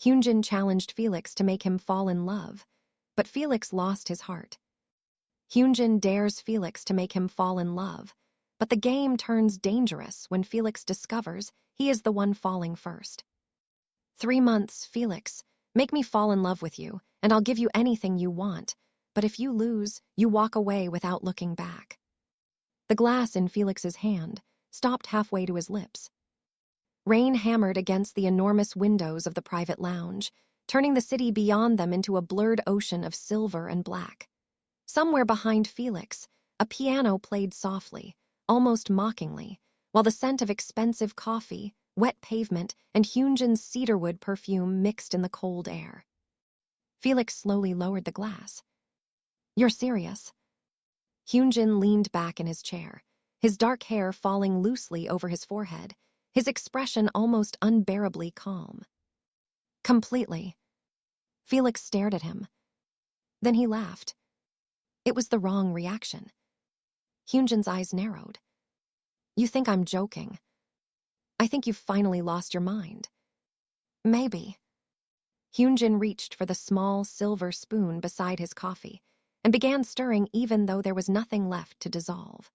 Hyunjin challenged Felix to make him fall in love, but Felix lost his heart. Hyunjin dares Felix to make him fall in love, but the game turns dangerous when Felix discovers he is the one falling first. 3 months, Felix. Make me fall in love with you, and I'll give you anything you want, but if you lose, you walk away without looking back. The glass in Felix's hand stopped halfway to his lips. Rain hammered against the enormous windows of the private lounge, turning the city beyond them into a blurred ocean of silver and black. Somewhere behind Felix, a piano played softly, almost mockingly, while the scent of expensive coffee, wet pavement, and Hyunjin's cedarwood perfume mixed in the cold air. Felix slowly lowered the glass. "You're serious?" Hyunjin leaned back in his chair, his dark hair falling loosely over his forehead, his expression almost unbearably calm. "Completely." Felix stared at him. Then he laughed. It was the wrong reaction. Hyunjin's eyes narrowed. "You think I'm joking. I think you've finally lost your mind." "Maybe." Hyunjin reached for the small silver spoon beside his coffee and began stirring even though there was nothing left to dissolve.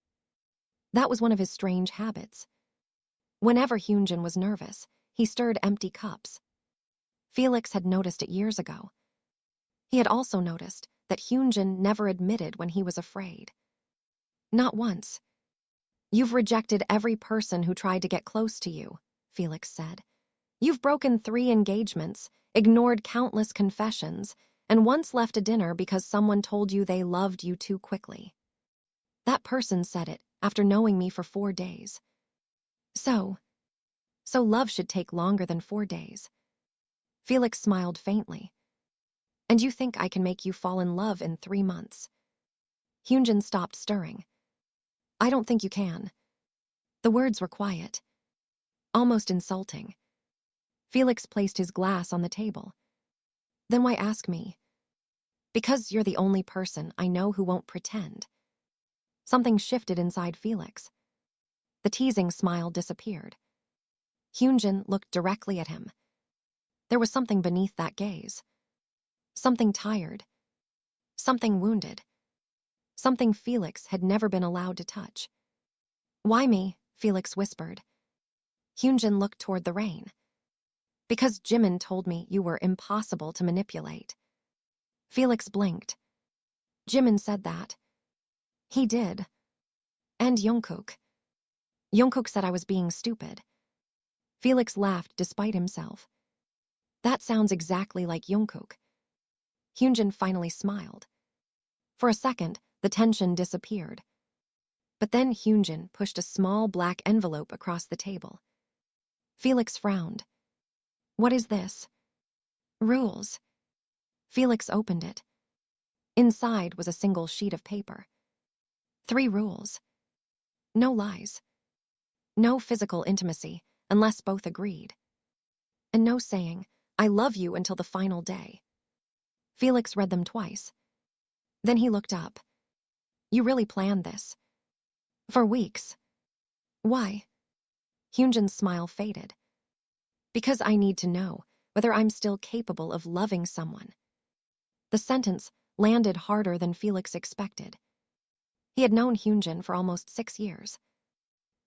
That was one of his strange habits. Whenever Hyunjin was nervous, he stirred empty cups. Felix had noticed it years ago. He had also noticed that Hyunjin never admitted when he was afraid. "Not once." "You've rejected every person who tried to get close to you," Felix said. "You've broken 3 engagements, ignored countless confessions, and once left a dinner because someone told you they loved you too quickly. That person said it after knowing me for 4 days. So love should take longer than 4 days." Felix smiled faintly. "And you think I can make you fall in love in 3 months?" Hyunjin stopped stirring. "I don't think you can." The words were quiet, almost insulting. Felix placed his glass on the table. "Then why ask me?" "Because you're the only person I know who won't pretend." Something shifted inside Felix. The teasing smile disappeared. Hyunjin looked directly at him. There was something beneath that gaze. Something tired. Something wounded. Something Felix had never been allowed to touch. "Why me?" Felix whispered. Hyunjin looked toward the rain. "Because Jimin told me you were impossible to manipulate." Felix blinked. "Jimin said that?" "He did. And Jungkook. Jungkook said I was being stupid." Felix laughed despite himself. "That sounds exactly like Jungkook." Hyunjin finally smiled. For a second, the tension disappeared. But then Hyunjin pushed a small black envelope across the table. Felix frowned. "What is this?" "Rules." Felix opened it. Inside was a single sheet of paper. 3 rules. No lies. No physical intimacy, unless both agreed. And no saying, "I love you" until the final day. Felix read them twice. Then he looked up. "You really planned this?" "For weeks." "Why?" Hyunjin's smile faded. "Because I need to know whether I'm still capable of loving someone." The sentence landed harder than Felix expected. He had known Hyunjin for almost 6 years.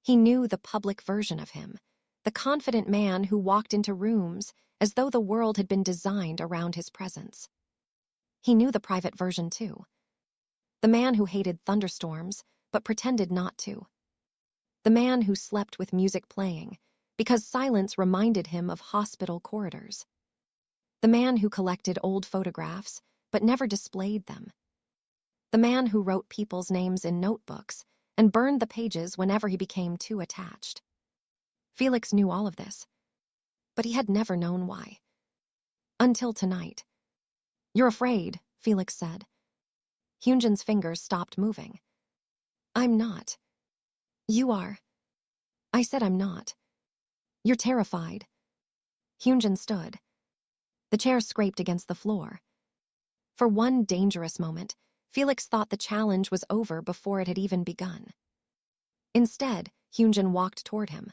He knew the public version of him, the confident man who walked into rooms as though the world had been designed around his presence. He knew the private version too. The man who hated thunderstorms but pretended not to. The man who slept with music playing because silence reminded him of hospital corridors. The man who collected old photographs but never displayed them. The man who wrote people's names in notebooks and burned the pages whenever he became too attached. Felix knew all of this, but he had never known why. Until tonight. "You're afraid," Felix said. Hyunjin's fingers stopped moving. "I'm not." "You are." "I said I'm not." "You're terrified." Hyunjin stood. The chair scraped against the floor. For one dangerous moment, Felix thought the challenge was over before it had even begun. Instead, Hyunjin walked toward him.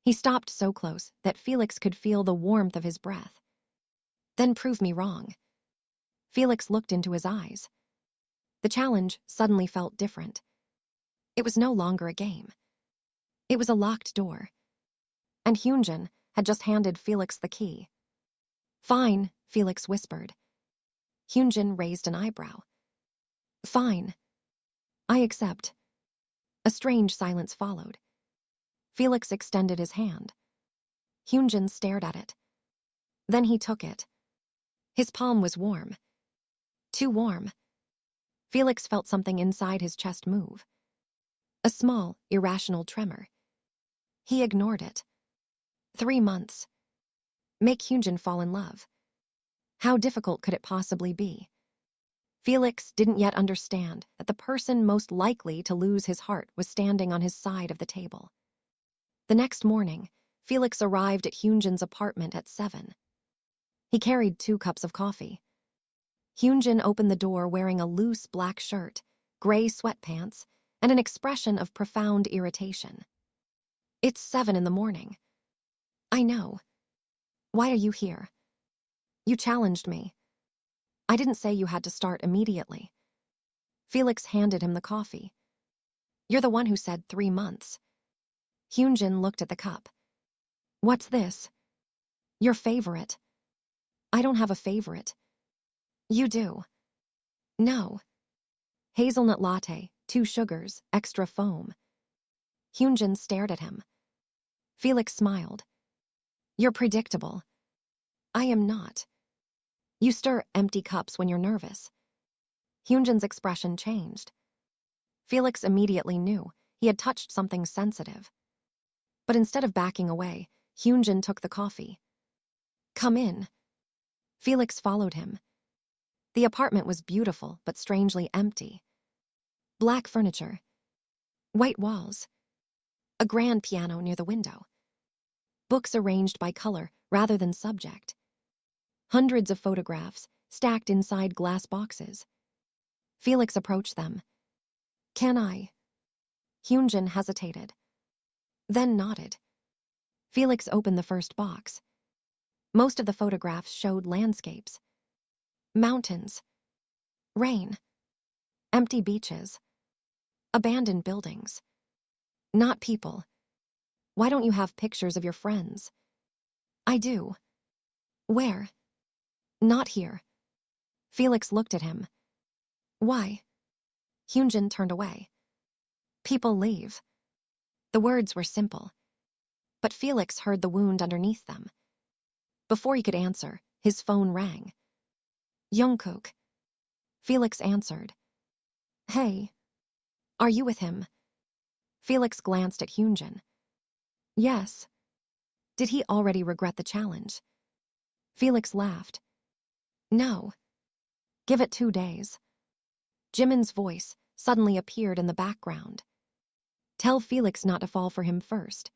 He stopped so close that Felix could feel the warmth of his breath. Then prove me wrong. Felix looked into his eyes. The challenge suddenly felt different. It was no longer a game. It was a locked door. And Hyunjin had just handed Felix the key. Fine, Felix whispered. Hyunjin raised an eyebrow. Fine. I accept. A strange silence followed. Felix extended his hand. Hyunjin stared at it. Then he took it. His palm was warm. Too warm. Felix felt something inside his chest move. A small, irrational tremor. He ignored it. 3 months. Make Hyunjin fall in love. How difficult could it possibly be? Felix didn't yet understand that the person most likely to lose his heart was standing on his side of the table. The next morning, Felix arrived at Hyunjin's apartment at 7. He carried 2 cups of coffee. Hyunjin opened the door wearing a loose black shirt, gray sweatpants, and an expression of profound irritation. It's 7 in the morning. I know. Why are you here? You challenged me. I didn't say you had to start immediately. Felix handed him the coffee. You're the one who said 3 months. Hyunjin looked at the cup. What's this? Your favorite. I don't have a favorite. You do. No. Hazelnut latte, 2 sugars, extra foam. Hyunjin stared at him. Felix smiled. You're predictable. I am not. You stir empty cups when you're nervous. Hyunjin's expression changed. Felix immediately knew he had touched something sensitive. But instead of backing away, Hyunjin took the coffee. Come in. Felix followed him. The apartment was beautiful but strangely empty. Black furniture. White walls. A grand piano near the window. Books arranged by color rather than subject. Hundreds of photographs stacked inside glass boxes. Felix approached them. Can I? Hyunjin hesitated. Then nodded. Felix opened the first box. Most of the photographs showed landscapes. Mountains. Rain. Empty beaches. Abandoned buildings. Not people. Why don't you have pictures of your friends? I do. Where? Not here. Felix looked at him. Why? Hyunjin turned away. People leave. The words were simple. But Felix heard the wound underneath them. Before he could answer, his phone rang. Jungkook. Felix answered. Hey. Are you with him? Felix glanced at Hyunjin. Yes. Did he already regret the challenge? Felix laughed. No. Give it 2 days. Jimin's voice suddenly appeared in the background. Tell Felix not to fall for him first.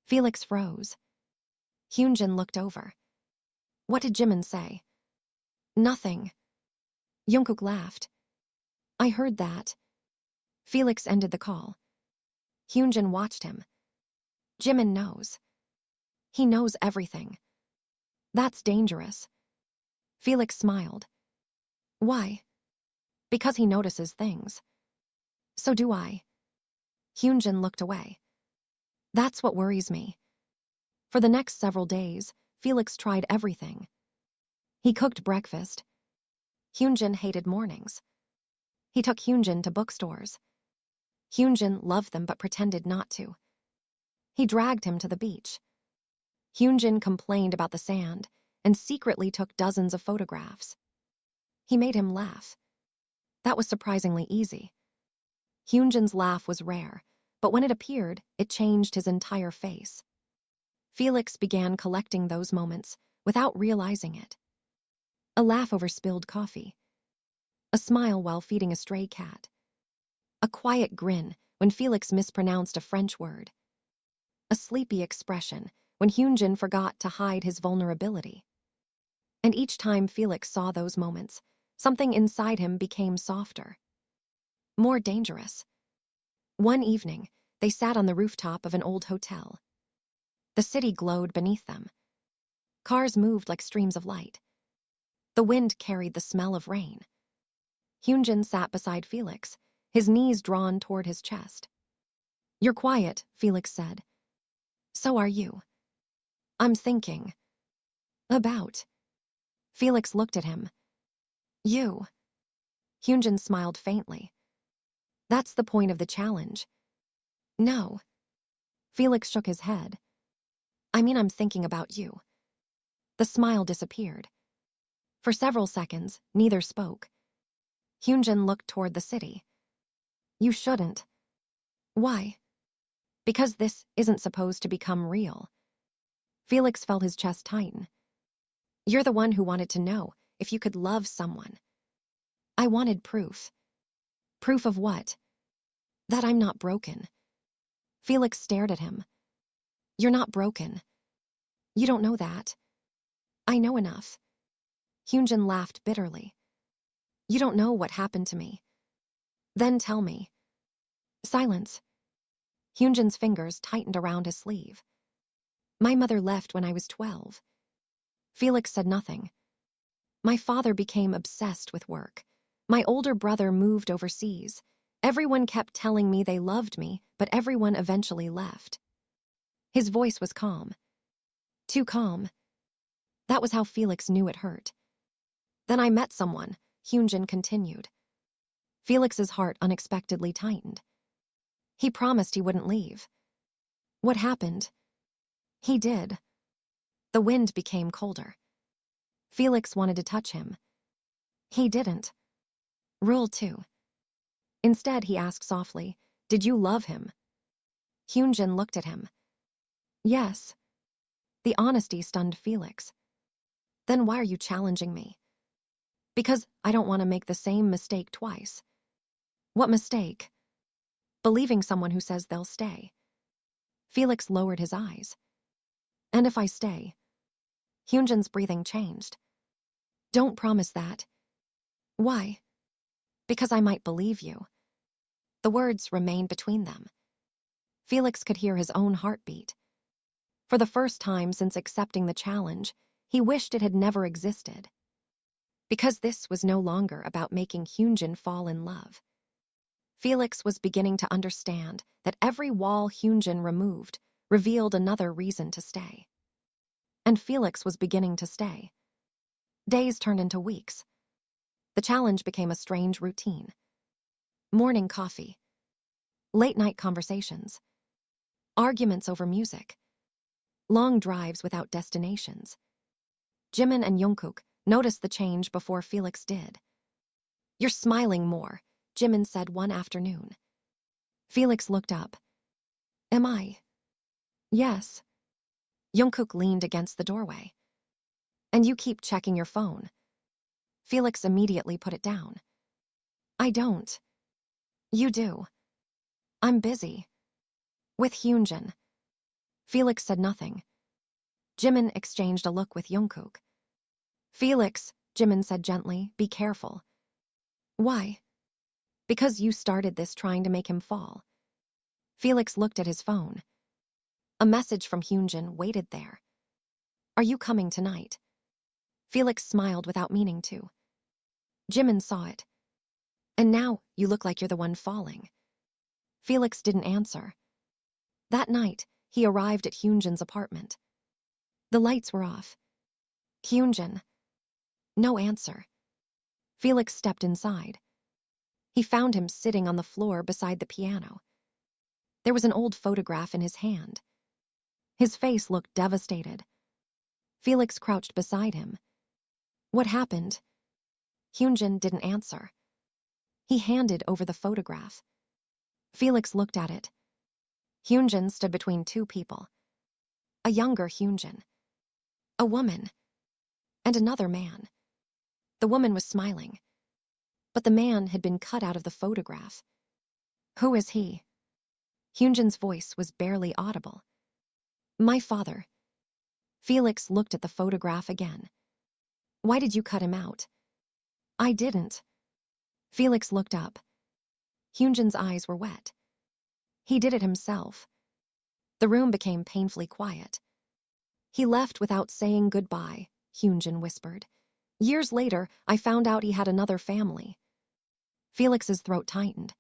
Felix froze. Hyunjin looked over. What did Jimin say? Nothing. Jungkook laughed. I heard that. Felix ended the call. Hyunjin watched him. Jimin knows. He knows everything. That's dangerous. Felix smiled. Why? Because he notices things. So do I. Hyunjin looked away. That's what worries me. For the next several days, Felix tried everything. He cooked breakfast. Hyunjin hated mornings. He took Hyunjin to bookstores. Hyunjin loved them but pretended not to. He dragged him to the beach. Hyunjin complained about the sand and secretly took dozens of photographs. He made him laugh. That was surprisingly easy. Hyunjin's laugh was rare, but when it appeared, it changed his entire face. Felix began collecting those moments without realizing it. A laugh over spilled coffee. A smile while feeding a stray cat. A quiet grin when Felix mispronounced a French word. A sleepy expression when Hyunjin forgot to hide his vulnerability. And each time Felix saw those moments, something inside him became softer. More dangerous. One evening, they sat on the rooftop of an old hotel. The city glowed beneath them. Cars moved like streams of light. The wind carried the smell of rain. Hyunjin sat beside Felix, his knees drawn toward his chest. "You're quiet," Felix said. "So are you." "I'm thinking." "About?" Felix looked at him. "You." Hyunjin smiled faintly. "That's the point of the challenge." "No." Felix shook his head. "I mean, I'm thinking about you." The smile disappeared. For several seconds, neither spoke. Hyunjin looked toward the city. "You shouldn't." "Why?" "Because this isn't supposed to become real." Felix felt his chest tighten. "You're the one who wanted to know if you could love someone." "I wanted proof." "Proof of what?" "That I'm not broken." Felix stared at him. "You're not broken." "You don't know that." "I know enough." Hyunjin laughed bitterly. "You don't know what happened to me." "Then tell me." Silence. Hyunjin's fingers tightened around his sleeve. "My mother left when I was 12. Felix said nothing. "My father became obsessed with work. My older brother moved overseas. Everyone kept telling me they loved me, but everyone eventually left." His voice was calm. Too calm. That was how Felix knew it hurt. "Then I met someone," Hyunjin continued. Felix's heart unexpectedly tightened. "He promised he wouldn't leave." "What happened?" "He did." The wind became colder. Felix wanted to touch him. "He didn't." Rule 2. Instead, he asked softly, "Did you love him?" Hyunjin looked at him. "Yes." The honesty stunned Felix. "Then why are you challenging me?" "Because I don't want to make the same mistake twice." "What mistake?" "Believing someone who says they'll stay." Felix lowered his eyes. "And if I stay?" Hyunjin's breathing changed. "Don't promise that." "Why?" "Because I might believe you." The words remained between them. Felix could hear his own heartbeat. For the first time since accepting the challenge, he wished it had never existed. Because this was no longer about making Hyunjin fall in love. Felix was beginning to understand that every wall Hyunjin removed revealed another reason to stay. And Felix was beginning to stay. Days turned into weeks. The challenge became a strange routine. Morning coffee. Late-night conversations. Arguments over music. Long drives without destinations. Jimin and Jungkook noticed the change before Felix did. "You're smiling more," Jimin said one afternoon. Felix looked up. "Am I?" "Yes." Jungkook leaned against the doorway. "And you keep checking your phone." Felix immediately put it down. "I don't." "You do." "I'm busy." "With Hyunjin." Felix said nothing. Jimin exchanged a look with Jungkook. "Felix," Jimin said gently, "be careful." "Why?" "Because you started this trying to make him fall." Felix looked at his phone. A message from Hyunjin waited there. "Are you coming tonight?" Felix smiled without meaning to. Jimin saw it. "And now you look like you're the one falling." Felix didn't answer. That night, he arrived at Hyunjin's apartment. The lights were off. "Hyunjin." No answer. Felix stepped inside. He found him sitting on the floor beside the piano. There was an old photograph in his hand. His face looked devastated. Felix crouched beside him. "What happened?" Hyunjin didn't answer. He handed over the photograph. Felix looked at it. Hyunjin stood between two people. A younger Hyunjin. A woman. And another man. The woman was smiling. But the man had been cut out of the photograph. "Who is he?" Hyunjin's voice was barely audible. "My father." Felix looked at the photograph again. "Why did you cut him out?" "I didn't." Felix looked up. Hyunjin's eyes were wet. "He did it himself." The room became painfully quiet. "He left without saying goodbye," Hyunjin whispered. Years later, I found out he had another family. Felix's throat tightened.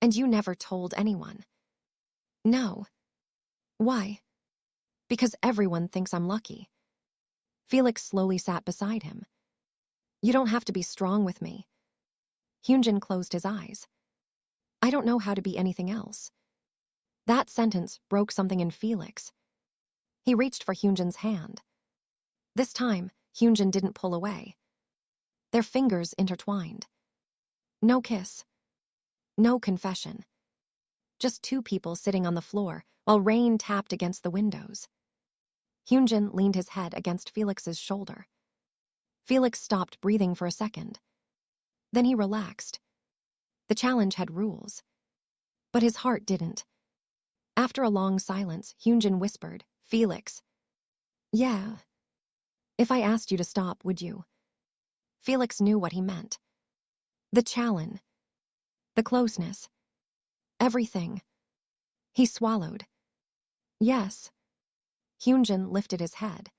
And you never told anyone? No. Why? Because everyone thinks I'm lucky. Felix slowly sat beside him. You don't have to be strong with me. Hyunjin closed his eyes. I don't know how to be anything else. That sentence broke something in Felix. He reached for Hyunjin's hand. This time, Hyunjin didn't pull away. Their fingers intertwined. No kiss. No confession. Just two people sitting on the floor while rain tapped against the windows. Hyunjin leaned his head against Felix's shoulder. Felix stopped breathing for a second. Then he relaxed. The challenge had rules. But his heart didn't. After a long silence, Hyunjin whispered, Felix. Yeah. If I asked you to stop, would you? Felix knew what he meant. The challenge. The closeness. Everything. He swallowed. Yes. Hyunjin lifted his head.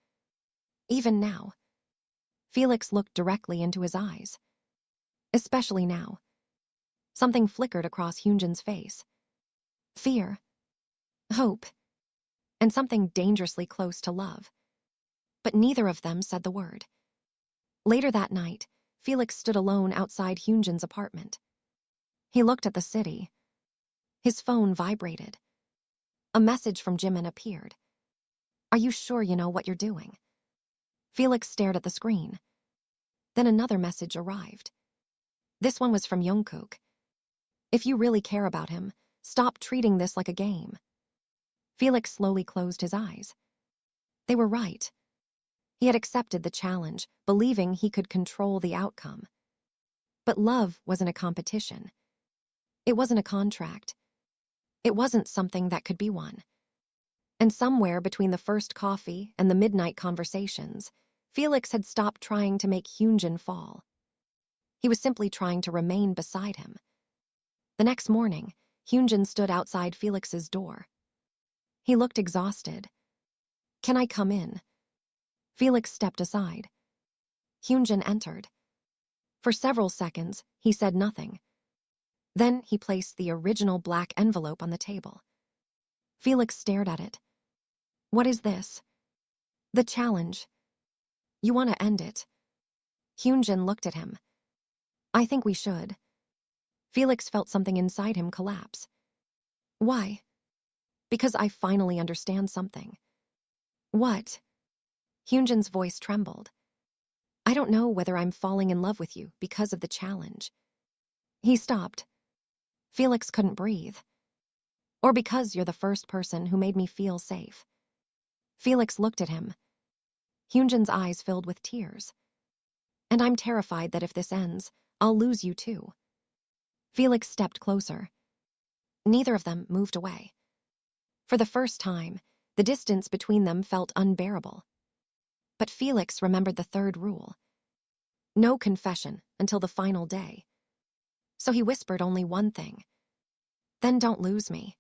Even now. Felix looked directly into his eyes. Especially now. Something flickered across Hyunjin's face. Fear. Hope. And something dangerously close to love. But neither of them said the word. Later that night, Felix stood alone outside Hyunjin's apartment. He looked at the city. His phone vibrated. A message from Jimin appeared. Are you sure you know what you're doing? Felix stared at the screen. Then another message arrived. This one was from Jungkook. If you really care about him, stop treating this like a game. Felix slowly closed his eyes. They were right. He had accepted the challenge, believing he could control the outcome. But love wasn't a competition. It wasn't a contract. It wasn't something that could be won. And somewhere between the first coffee and the midnight conversations, Felix had stopped trying to make Hyunjin fall. He was simply trying to remain beside him. The next morning, Hyunjin stood outside Felix's door. He looked exhausted. Can I come in? Felix stepped aside. Hyunjin entered. For several seconds, he said nothing. Then he placed the original black envelope on the table. Felix stared at it. What is this? The challenge. You want to end it? Hyunjin looked at him. I think we should. Felix felt something inside him collapse. Why? Because I finally understand something. What? Hyunjin's voice trembled. I don't know whether I'm falling in love with you because of the challenge. He stopped. Felix couldn't breathe. Or because you're the first person who made me feel safe. Felix looked at him. Hyunjin's eyes filled with tears. And I'm terrified that if this ends, I'll lose you too. Felix stepped closer. Neither of them moved away. For the first time, the distance between them felt unbearable. But Felix remembered the third rule. No confession until the final day. So he whispered only one thing. Then don't lose me.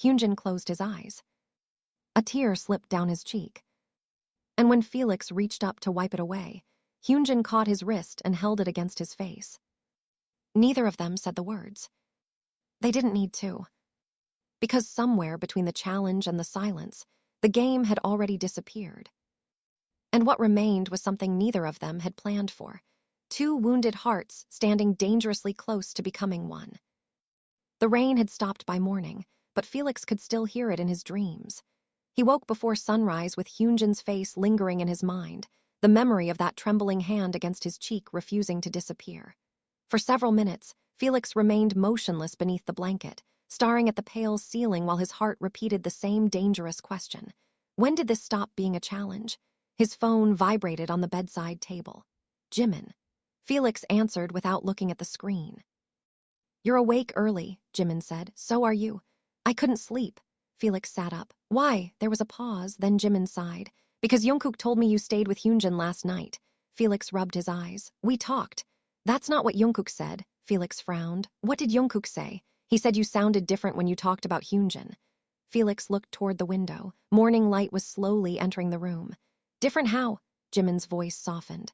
Hyunjin closed his eyes. A tear slipped down his cheek. And when Felix reached up to wipe it away, Hyunjin caught his wrist and held it against his face. Neither of them said the words. They didn't need to. Because somewhere between the challenge and the silence, the game had already disappeared. And what remained was something neither of them had planned for. Two wounded hearts standing dangerously close to becoming one. The rain had stopped by morning, but Felix could still hear it in his dreams. He woke before sunrise with Hyunjin's face lingering in his mind, the memory of that trembling hand against his cheek refusing to disappear. For several minutes, Felix remained motionless beneath the blanket, staring at the pale ceiling while his heart repeated the same dangerous question. When did this stop being a challenge? His phone vibrated on the bedside table. Jimin. Felix answered without looking at the screen. You're awake early, Jimin said. So are you. I couldn't sleep. Felix sat up. Why? There was a pause, then Jimin sighed. Because Jungkook told me you stayed with Hyunjin last night. Felix rubbed his eyes. We talked. That's not what Jungkook said. Felix frowned. What did Jungkook say? He said you sounded different when you talked about Hyunjin. Felix looked toward the window. Morning light was slowly entering the room. Different how? Jimin's voice softened.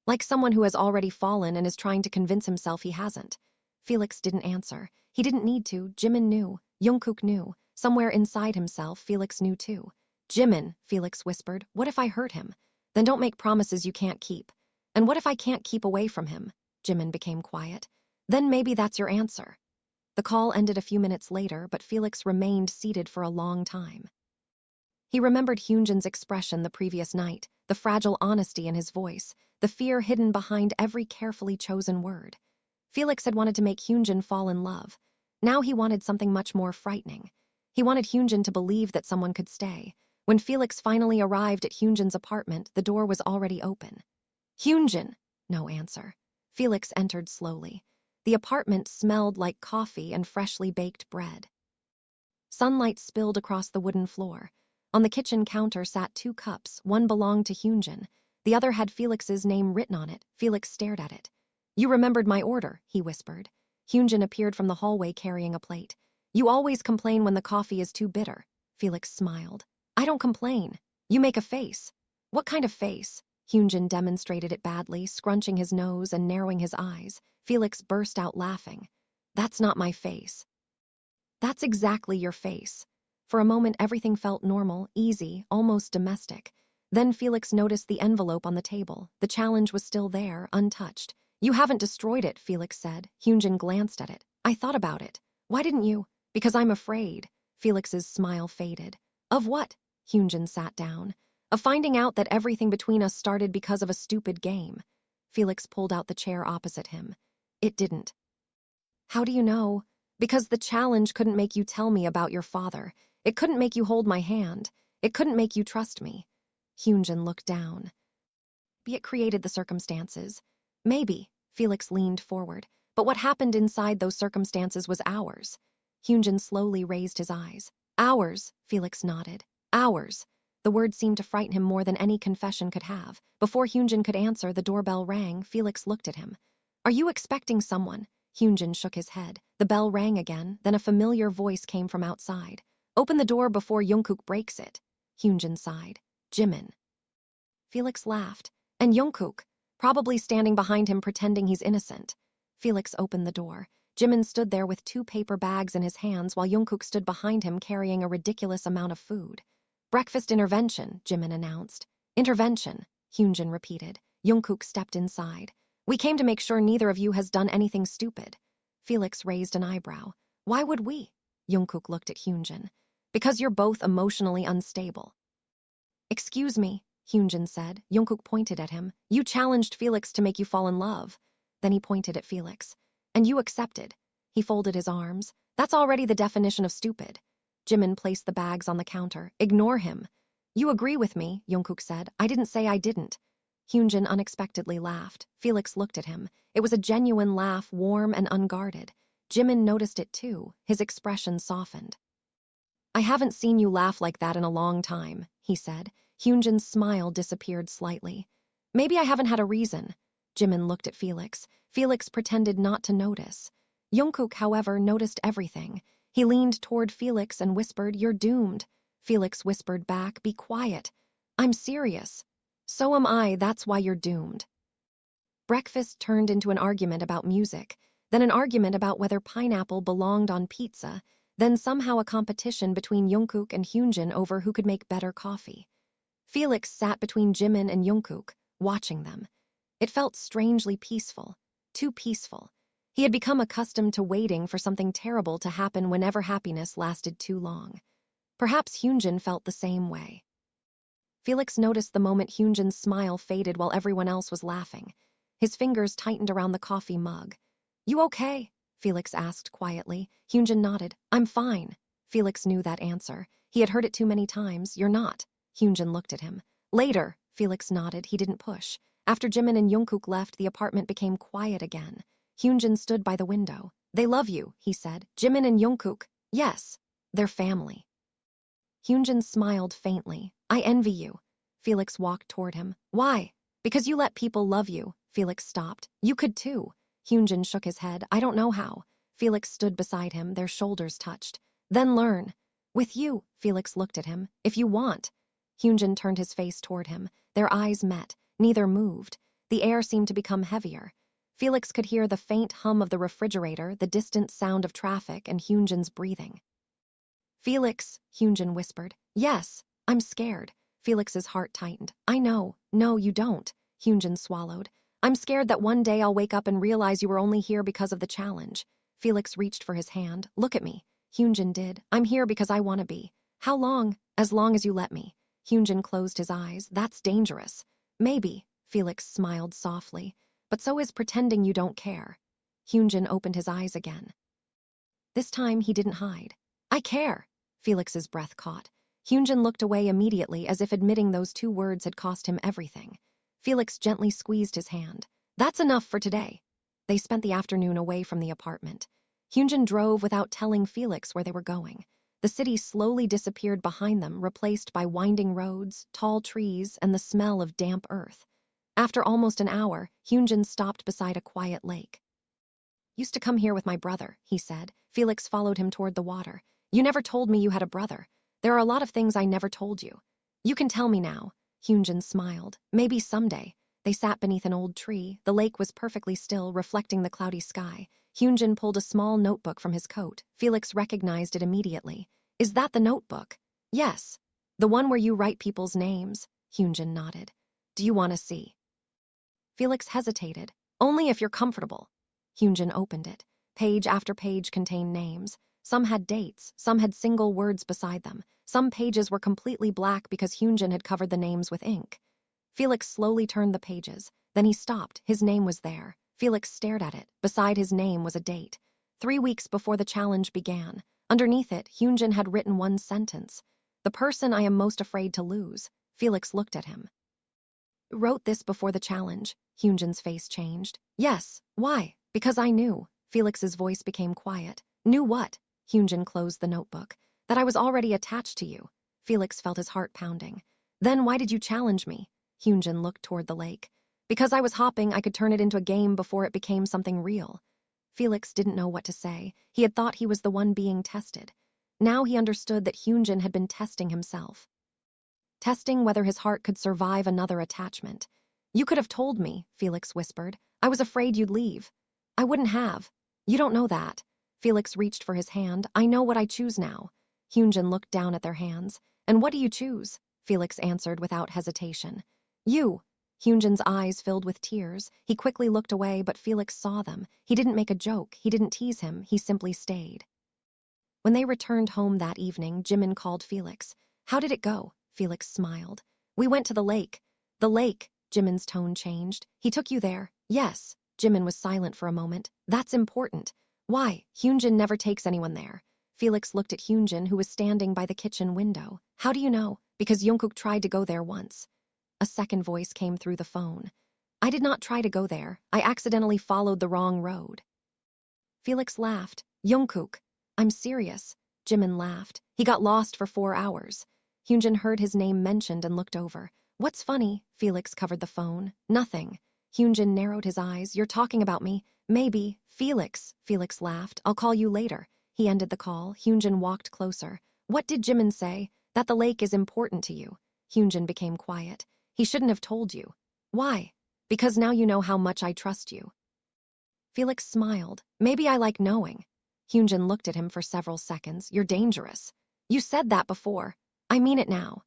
Like someone who has already fallen and is trying to convince himself he hasn't. Felix didn't answer. He didn't need to. Jimin knew. Jungkook knew. Somewhere inside himself, Felix knew too. Jimin, Felix whispered, what if I hurt him? Then don't make promises you can't keep. And what if I can't keep away from him? Jimin became quiet. Then maybe that's your answer. The call ended a few minutes later, but Felix remained seated for a long time. He remembered Hyunjin's expression the previous night, the fragile honesty in his voice, the fear hidden behind every carefully chosen word. Felix had wanted to make Hyunjin fall in love. Now he wanted something much more frightening. He wanted Hyunjin to believe that someone could stay. When Felix finally arrived at Hyunjin's apartment, the door was already open. Hyunjin! No answer. Felix entered slowly. The apartment smelled like coffee and freshly baked bread. Sunlight spilled across the wooden floor. On the kitchen counter sat 2 cups, one belonged to Hyunjin. The other had Felix's name written on it. Felix stared at it. You remembered my order, he whispered. Hyunjin appeared from the hallway carrying a plate. You always complain when the coffee is too bitter. Felix smiled. I don't complain. You make a face. What kind of face? Hyunjin demonstrated it badly, scrunching his nose and narrowing his eyes. Felix burst out laughing. That's not my face. That's exactly your face. For a moment, everything felt normal, easy, almost domestic. Then Felix noticed the envelope on the table. The challenge was still there, untouched. You haven't destroyed it, Felix said. Hyunjin glanced at it. I thought about it. Why didn't you? Because I'm afraid. Felix's smile faded. Of what? Hyunjin sat down. Of finding out that everything between us started because of a stupid game. Felix pulled out the chair opposite him. It didn't. How do you know? Because the challenge couldn't make you tell me about your father. It couldn't make you hold my hand. It couldn't make you trust me. Hyunjin looked down. Maybe it created the circumstances. Maybe. Felix leaned forward. But what happened inside those circumstances was ours. Hyunjin slowly raised his eyes. Ours, Felix nodded. Ours. The word seemed to frighten him more than any confession could have. Before Hyunjin could answer, the doorbell rang. Felix looked at him. Are you expecting someone? Hyunjin shook his head. The bell rang again, then a familiar voice came from outside. Open the door before Jungkook breaks it. Hyunjin sighed. Jimin. Felix laughed. And Jungkook, probably standing behind him pretending he's innocent. Felix opened the door. Jimin stood there with 2 paper bags in his hands while Jungkook stood behind him carrying a ridiculous amount of food. Breakfast intervention, Jimin announced. Intervention, Hyunjin repeated. Jungkook stepped inside. We came to make sure neither of you has done anything stupid. Felix raised an eyebrow. Why would we? Jungkook looked at Hyunjin. Because you're both emotionally unstable. Excuse me, Hyunjin said. Jungkook pointed at him. You challenged Felix to make you fall in love. Then he pointed at Felix. And you accepted. He folded his arms. That's already the definition of stupid. Jimin placed the bags on the counter. Ignore him. You agree with me, Jungkook said. I didn't say I didn't. Hyunjin unexpectedly laughed. Felix looked at him. It was a genuine laugh, warm and unguarded. Jimin noticed it too. His expression softened. I haven't seen you laugh like that in a long time, he said. Hyunjin's smile disappeared slightly. Maybe I haven't had a reason. Jimin looked at Felix. Felix pretended not to notice. Jungkook, however, noticed everything. He leaned toward Felix and whispered, You're doomed. Felix whispered back, Be quiet. I'm serious. So am I, that's why you're doomed. Breakfast turned into an argument about music, then an argument about whether pineapple belonged on pizza, then somehow a competition between Jungkook and Hyunjin over who could make better coffee. Felix sat between Jimin and Jungkook, watching them. It felt strangely peaceful, too peaceful. He had become accustomed to waiting for something terrible to happen whenever happiness lasted too long. Perhaps Hyunjin felt the same way. Felix noticed the moment Hyunjin's smile faded while everyone else was laughing. His fingers tightened around the coffee mug. You okay? Felix asked quietly. Hyunjin nodded. I'm fine. Felix knew that answer. He had heard it too many times. You're not. Hyunjin looked at him. Later, Felix nodded. He didn't push. After Jimin and Jungkook left, the apartment became quiet again. Hyunjin stood by the window. They love you, he said. Jimin and Jungkook. Yes, they're family. Hyunjin smiled faintly. I envy you. Felix walked toward him. Why? Because you let people love you. Felix stopped. You could too. Hyunjin shook his head. I don't know how. Felix stood beside him. Their shoulders touched. Then learn. With you, Felix looked at him. If you want. Hyunjin turned his face toward him. Their eyes met. Neither moved. The air seemed to become heavier. Felix could hear the faint hum of the refrigerator, the distant sound of traffic, and Hyunjin's breathing. "Felix," Hyunjin whispered. "Yes, I'm scared." Felix's heart tightened. "I know. No, you don't," Hyunjin swallowed. "I'm scared that one day I'll wake up and realize you were only here because of the challenge." Felix reached for his hand. "Look at me." Hyunjin did. "I'm here because I want to be." "How long?" "As long as you let me." Hyunjin closed his eyes. "That's dangerous." "Maybe," Felix smiled softly. "But so is pretending you don't care." Hyunjin opened his eyes again. This time he didn't hide. "I care." Felix's breath caught. Hyunjin looked away immediately, as if admitting those two words had cost him everything. Felix gently squeezed his hand. "That's enough for today." They spent the afternoon away from the apartment. Hyunjin drove without telling Felix where they were going. The city slowly disappeared behind them, replaced by winding roads, tall trees, and the smell of damp earth. After almost an hour, Hyunjin stopped beside a quiet lake. "Used to come here with my brother," he said. Felix followed him toward the water. "You never told me you had a brother. There are a lot of things I never told you." "You can tell me now." Hyunjin smiled. "Maybe someday." They sat beneath an old tree. The lake was perfectly still, reflecting the cloudy sky. Hyunjin pulled a small notebook from his coat. Felix recognized it immediately. "Is that the notebook?" "Yes." "The one where you write people's names?" Hyunjin nodded. "Do you want to see?" Felix hesitated. "Only if you're comfortable." Hyunjin opened it. Page after page contained names. Some had dates, some had single words beside them. Some pages were completely black because Hyunjin had covered the names with ink. Felix slowly turned the pages. Then he stopped. His name was there. Felix stared at it. Beside his name was a date. 3 weeks before the challenge began. Underneath it, Hyunjin had written one sentence. "The person I am most afraid to lose." Felix looked at him. "Wrote this before the challenge." Hyunjin's face changed. "Yes. Why?" "Because I knew." Felix's voice became quiet. "Knew what?" Hyunjin closed the notebook. "That I was already attached to you." Felix felt his heart pounding. "Then why did you challenge me?" Hyunjin looked toward the lake. "Because I was hoping I could turn it into a game before it became something real." Felix didn't know what to say. He had thought he was the one being tested. Now he understood that Hyunjin had been testing himself. Testing whether his heart could survive another attachment. "You could have told me," Felix whispered. "I was afraid you'd leave." "I wouldn't have." "You don't know that." Felix reached for his hand. "I know what I choose now." Hyunjin looked down at their hands. "And what do you choose?" Felix answered without hesitation. "You." Hyunjin's eyes filled with tears. He quickly looked away, but Felix saw them. He didn't make a joke. He didn't tease him. He simply stayed. When they returned home that evening, Jimin called Felix. "How did it go?" Felix smiled. "We went to the lake." "The lake?" Jimin's tone changed. "He took you there?" "Yes." Jimin was silent for a moment. "That's important." "Why? Hyunjin never takes anyone there." Felix looked at Hyunjin, who was standing by the kitchen window. "How do you know?" "Because Jungkook tried to go there once." A second voice came through the phone. "I did not try to go there. I accidentally followed the wrong road." Felix laughed. "Jungkook." "I'm serious." Jimin laughed. "He got lost for 4 hours." Hyunjin heard his name mentioned and looked over. "What's funny?" Felix covered the phone. "Nothing." Hyunjin narrowed his eyes. "You're talking about me." "Maybe." "Felix." Felix laughed. "I'll call you later." He ended the call. Hyunjin walked closer. "What did Jimin say?" "That the lake is important to you." Hyunjin became quiet. "He shouldn't have told you." "Why?" "Because now you know how much I trust you." Felix smiled. "Maybe I like knowing." Hyunjin looked at him for several seconds. "You're dangerous." "You said that before." "I mean it now."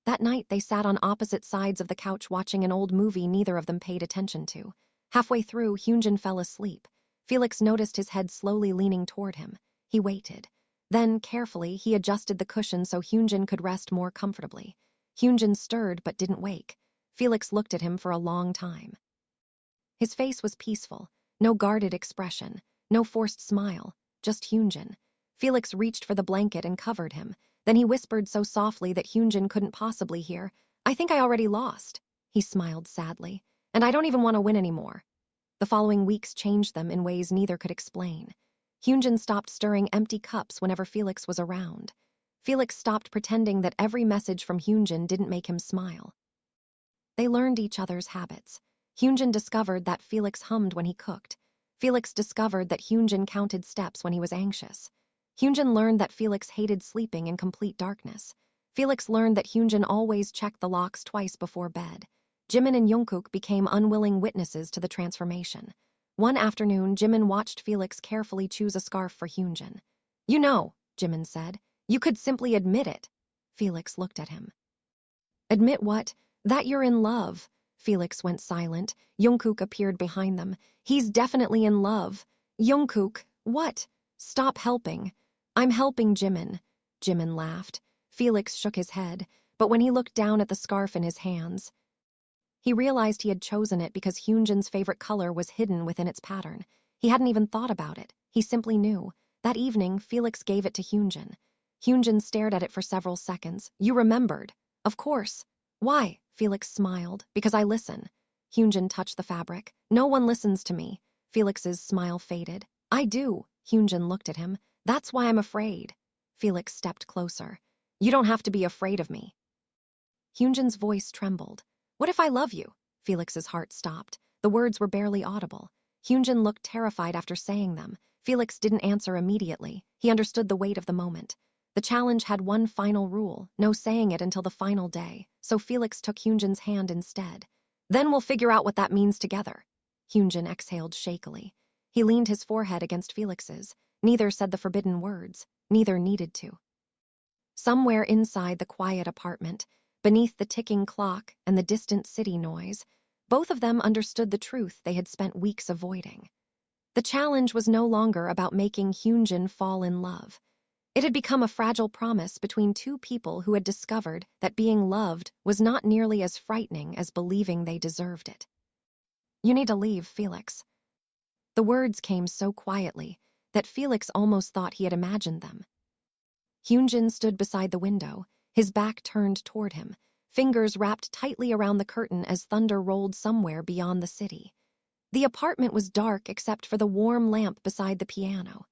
That night, they sat on opposite sides of the couch watching an old movie neither of them paid attention to. Halfway through, Hyunjin fell asleep. Felix noticed his head slowly leaning toward him. He waited. Then, carefully, he adjusted the cushion so Hyunjin could rest more comfortably. Hyunjin stirred but didn't wake. Felix looked at him for a long time. His face was peaceful. No guarded expression. No forced smile. Just Hyunjin. Felix reached for the blanket and covered him. Then he whispered so softly that Hyunjin couldn't possibly hear. "I think I already lost." He smiled sadly. "And I don't even want to win anymore." The following weeks changed them in ways neither could explain. Hyunjin stopped stirring empty cups whenever Felix was around. Felix stopped pretending that every message from Hyunjin didn't make him smile. They learned each other's habits. Hyunjin discovered that Felix hummed when he cooked. Felix discovered that Hyunjin counted steps when he was anxious. Hyunjin learned that Felix hated sleeping in complete darkness. Felix learned that Hyunjin always checked the locks twice before bed. Jimin and Jungkook became unwilling witnesses to the transformation. One afternoon, Jimin watched Felix carefully choose a scarf for Hyunjin. "You know," Jimin said, "you could simply admit it." Felix looked at him. "Admit what? That you're in love." Felix went silent. Jungkook appeared behind them. "He's definitely in love." "Jungkook, what?" "Stop helping." "I'm helping Jimin." Jimin laughed. Felix shook his head, but when he looked down at the scarf in his hands, he realized he had chosen it because Hyunjin's favorite color was hidden within its pattern. He hadn't even thought about it. He simply knew. That evening, Felix gave it to Hyunjin. Hyunjin stared at it for several seconds. "You remembered." "Of course." "Why?" Felix smiled. "Because I listen." Hyunjin touched the fabric. "No one listens to me." Felix's smile faded. "I do." Hyunjin looked at him. "That's why I'm afraid." Felix stepped closer. "You don't have to be afraid of me." Hyunjin's voice trembled. "What if I love you?" Felix's heart stopped. The words were barely audible. Hyunjin looked terrified after saying them. Felix didn't answer immediately. He understood the weight of the moment. The challenge had one final rule, no saying it until the final day, so Felix took Hyunjin's hand instead. "Then we'll figure out what that means together." Hyunjin exhaled shakily. He leaned his forehead against Felix's. Neither said the forbidden words. Neither needed to. Somewhere inside the quiet apartment, beneath the ticking clock and the distant city noise, both of them understood the truth they had spent weeks avoiding. The challenge was no longer about making Hyunjin fall in love. It had become a fragile promise between two people who had discovered that being loved was not nearly as frightening as believing they deserved it. "You need to leave, Felix." The words came so quietly that Felix almost thought he had imagined them. Hyunjin stood beside the window, his back turned toward him, fingers wrapped tightly around the curtain as thunder rolled somewhere beyond the city. The apartment was dark except for the warm lamp beside the piano.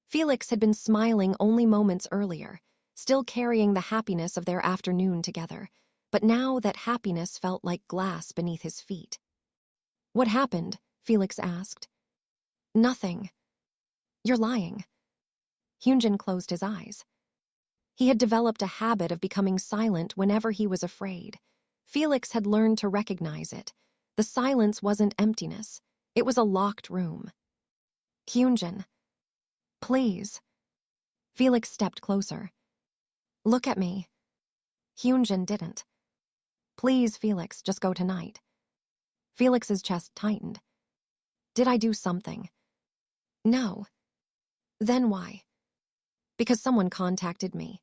Felix had been smiling only moments earlier, still carrying the happiness of their afternoon together, but now that happiness felt like glass beneath his feet. "What happened?" Felix asked. "Nothing." "You're lying." Hyunjin closed his eyes. He had developed a habit of becoming silent whenever he was afraid. Felix had learned to recognize it. The silence wasn't emptiness. It was a locked room. "Hyunjin, please." Felix stepped closer. "Look at me." Hyunjin didn't. "Please, Felix, just go tonight." Felix's chest tightened. "Did I do something?" "No." "Then why?" "Because someone contacted me."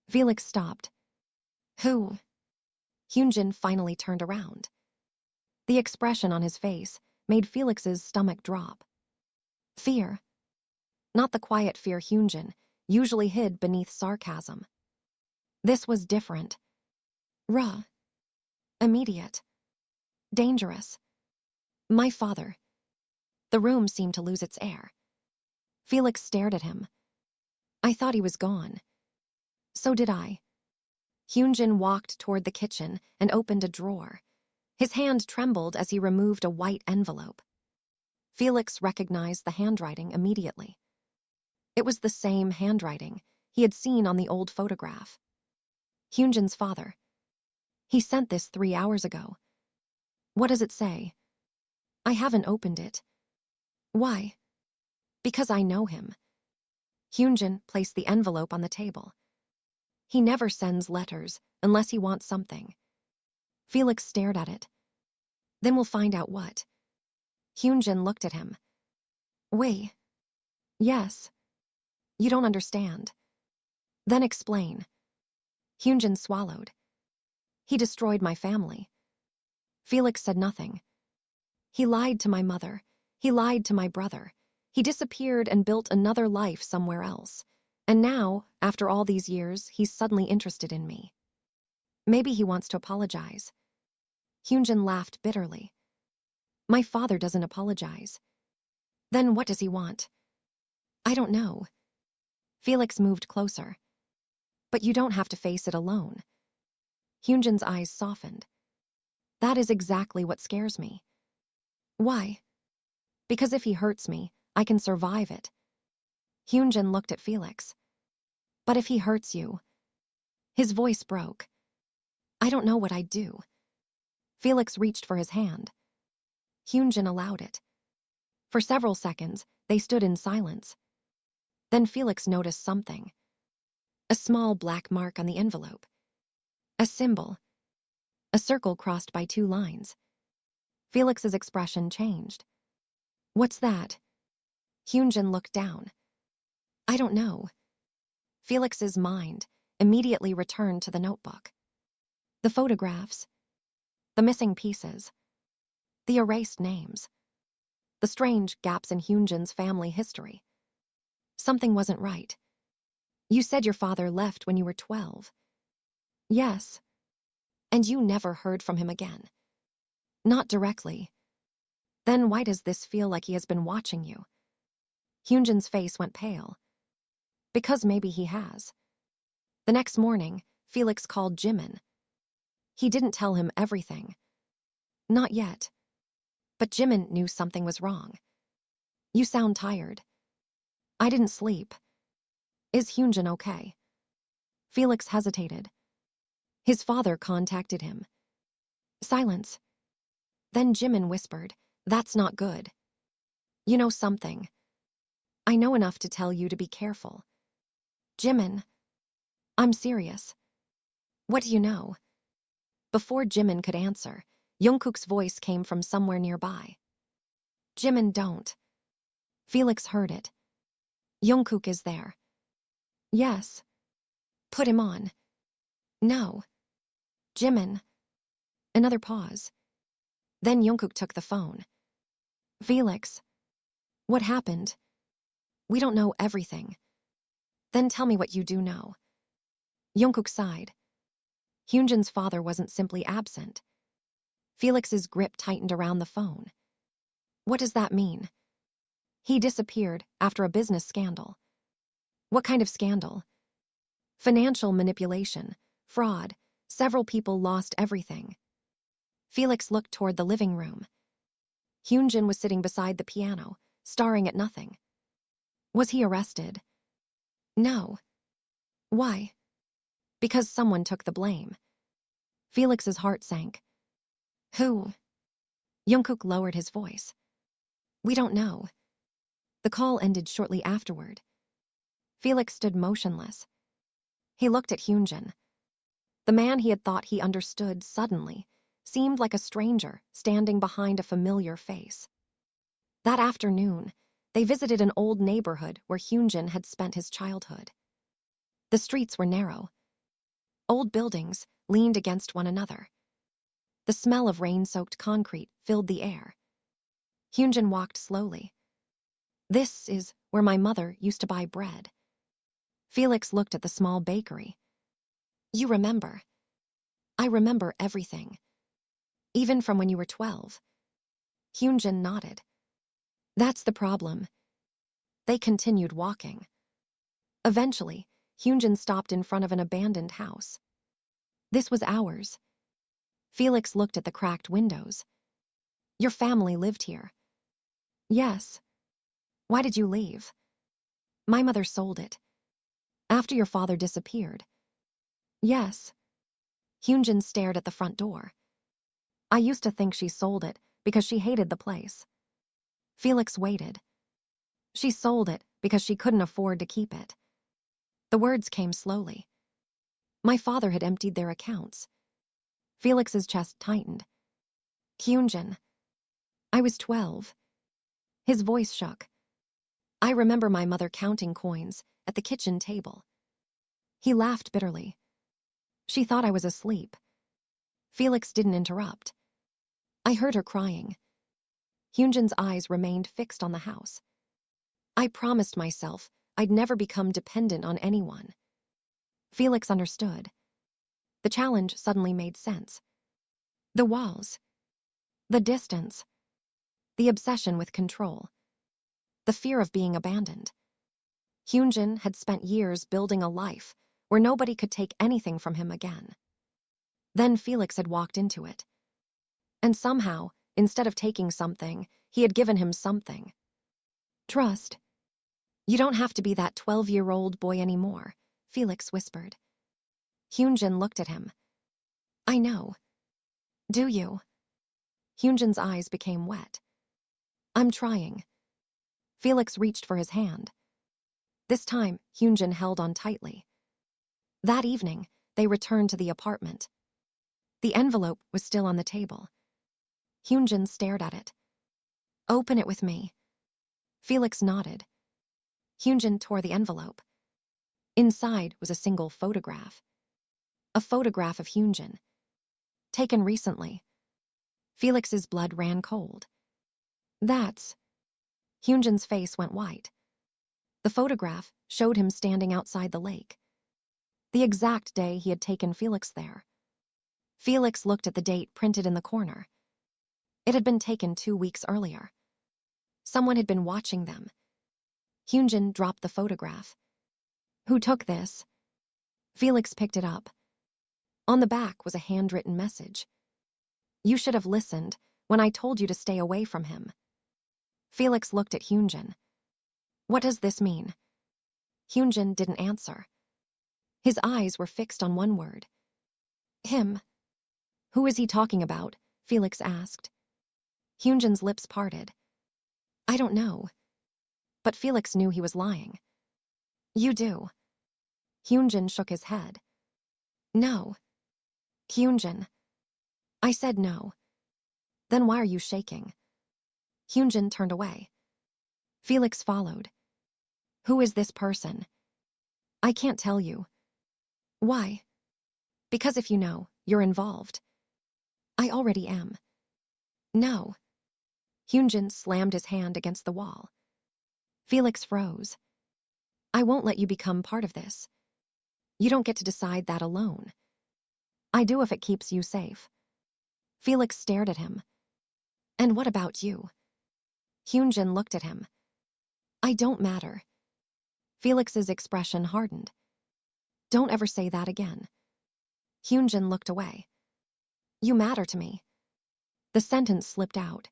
Felix stopped. "Who?" Hyunjin finally turned around. The expression on his face made Felix's stomach drop. Fear. Not the quiet fear Hyunjin usually hid beneath sarcasm. This was different. Raw. Immediate. Dangerous. "My father." The room seemed to lose its air. Felix stared at him. "I thought he was gone." "So did I." Hyunjin walked toward the kitchen and opened a drawer. His hand trembled as he removed a white envelope. Felix recognized the handwriting immediately. It was the same handwriting he had seen on the old photograph. Hyunjin's father. "He sent this 3 hours ago." "What does it say?" "I haven't opened it." "Why?" "Because I know him." Hyunjin placed the envelope on the table. "He never sends letters unless he wants something." Felix stared at it. "Then we'll find out what." Hyunjin looked at him. "We." "Yes." "You don't understand." "Then explain." Hyunjin swallowed. "He destroyed my family." Felix said nothing. "He lied to my mother. He lied to my brother. He disappeared and built another life somewhere else. And now, after all these years, he's suddenly interested in me. Maybe he wants to apologize." Hyunjin laughed bitterly. "My father doesn't apologize." "Then what does he want?" "I don't know." Felix moved closer. "But you don't have to face it alone." Hyunjin's eyes softened. "That is exactly what scares me." "Why?" "Because if he hurts me, I can survive it." Hyunjin looked at Felix. "But if he hurts you?" His voice broke. "I don't know what I'd do." Felix reached for his hand. Hyunjin allowed it. For several seconds, they stood in silence. Then Felix noticed something. A small black mark on the envelope. A symbol. A circle crossed by 2 lines. Felix's expression changed. What's that? Hyunjin looked down. I don't know. Felix's mind immediately returned to the notebook. The photographs. The missing pieces. The erased names. The strange gaps in Hyunjin's family history. Something wasn't right. You said your father left when you were 12. Yes. And you never heard from him again. Not directly. Then why does this feel like he has been watching you? Hyunjin's face went pale. Because maybe he has. The next morning, Felix called Jimin. He didn't tell him everything. Not yet. But Jimin knew something was wrong. You sound tired. I didn't sleep. Is Hyunjin okay? Felix hesitated. His father contacted him. Silence. Then Jimin whispered, That's not good. You know something. I know enough to tell you to be careful. Jimin. I'm serious. What do you know? Before Jimin could answer, Jungkook's voice came from somewhere nearby. Jimin, don't. Felix heard it. Jungkook is there. Yes. Put him on. No. Jimin. Another pause. Then Jungkook took the phone. Felix. What happened? We don't know everything. Then tell me what you do know. Jungkook sighed. Hyunjin's father wasn't simply absent. Felix's grip tightened around the phone. What does that mean? He disappeared after a business scandal. What kind of scandal? Financial manipulation, fraud. Several people lost everything. Felix looked toward the living room. Hyunjin was sitting beside the piano, staring at nothing. Was he arrested? No. Why? Because someone took the blame. Felix's heart sank. Who? Jungkook lowered his voice. We don't know. The call ended shortly afterward. Felix stood motionless. He looked at Hyunjin. The man he had thought he understood suddenly seemed like a stranger standing behind a familiar face. That afternoon, they visited an old neighborhood where Hyunjin had spent his childhood. The streets were narrow. Old buildings leaned against one another. The smell of rain-soaked concrete filled the air. Hyunjin walked slowly. This is where my mother used to buy bread. Felix looked at the small bakery. You remember. I remember everything. Even from when you were 12. Hyunjin nodded. That's the problem. They continued walking. Eventually, Hyunjin stopped in front of an abandoned house. This was ours. Felix looked at the cracked windows. Your family lived here. Yes. Why did you leave? My mother sold it. After your father disappeared. Yes. Hyunjin stared at the front door. I used to think she sold it because she hated the place. Felix waited. She sold it because she couldn't afford to keep it. The words came slowly. My father had emptied their accounts. Felix's chest tightened. Hyunjin. I was 12. His voice shook. I remember my mother counting coins at the kitchen table. He laughed bitterly. She thought I was asleep. Felix didn't interrupt. I heard her crying. Hyunjin's eyes remained fixed on the house. I promised myself I'd never become dependent on anyone. Felix understood. The challenge suddenly made sense. The walls. The distance. The obsession with control. The fear of being abandoned. Hyunjin had spent years building a life where nobody could take anything from him again. Then Felix had walked into it. And somehow, instead of taking something, he had given him something. Trust. You don't have to be that 12-year-old boy anymore, Felix whispered. Hyunjin looked at him. I know. Do you? Hyunjin's eyes became wet. I'm trying. Felix reached for his hand. This time, Hyunjin held on tightly. That evening, they returned to the apartment. The envelope was still on the table. Hyunjin stared at it. Open it with me. Felix nodded. Hyunjin tore the envelope. Inside was a single photograph. A photograph of Hyunjin. Taken recently. Felix's blood ran cold. That's... Hyunjin's face went white. The photograph showed him standing outside the lake. The exact day he had taken Felix there. Felix looked at the date printed in the corner. It had been taken 2 weeks earlier. Someone had been watching them. Hyunjin dropped the photograph. Who took this? Felix picked it up. On the back was a handwritten message. You should have listened when I told you to stay away from him. Felix looked at Hyunjin. What does this mean? Hyunjin didn't answer. His eyes were fixed on one word. Him. Who is he talking about? Felix asked. Hyunjin's lips parted. I don't know. But Felix knew he was lying. You do. Hyunjin shook his head. No. Hyunjin. I said no. Then why are you shaking? Hyunjin turned away. Felix followed. Who is this person? I can't tell you. Why? Because if you know, you're involved. I already am. No. Hyunjin slammed his hand against the wall. Felix froze. I won't let you become part of this. You don't get to decide that alone. I do if it keeps you safe. Felix stared at him. And what about you? Hyunjin looked at him. I don't matter. Felix's expression hardened. Don't ever say that again. Hyunjin looked away. You matter to me. The sentence slipped out.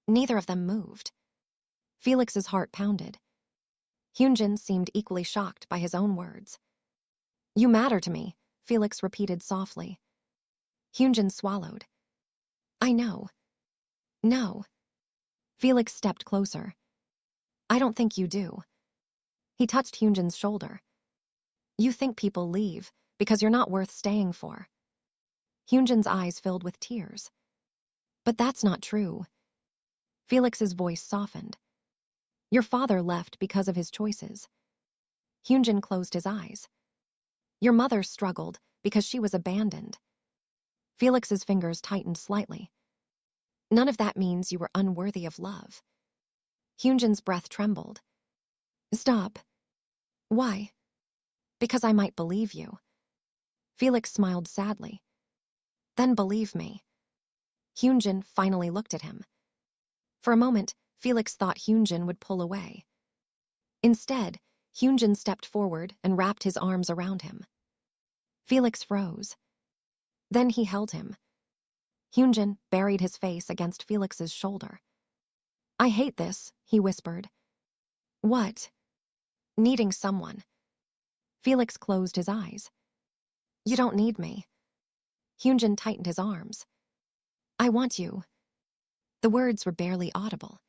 Neither of them moved. Felix's heart pounded. Hyunjin seemed equally shocked by his own words. You matter to me, Felix repeated softly. Hyunjin swallowed. I know. No. Felix stepped closer. I don't think you do. He touched Hyunjin's shoulder. You think people leave because you're not worth staying for. Hyunjin's eyes filled with tears. But that's not true. Felix's voice softened. Your father left because of his choices. Hyunjin closed his eyes. Your mother struggled because she was abandoned. Felix's fingers tightened slightly. None of that means you were unworthy of love. Hyunjin's breath trembled. Stop. Why? Because I might believe you. Felix smiled sadly. Then believe me. Hyunjin finally looked at him. For a moment, Felix thought Hyunjin would pull away. Instead, Hyunjin stepped forward and wrapped his arms around him. Felix froze. Then he held him. Hyunjin buried his face against Felix's shoulder. I hate this, he whispered. What? Needing someone. Felix closed his eyes. You don't need me. Hyunjin tightened his arms. I want you. The words were barely audible.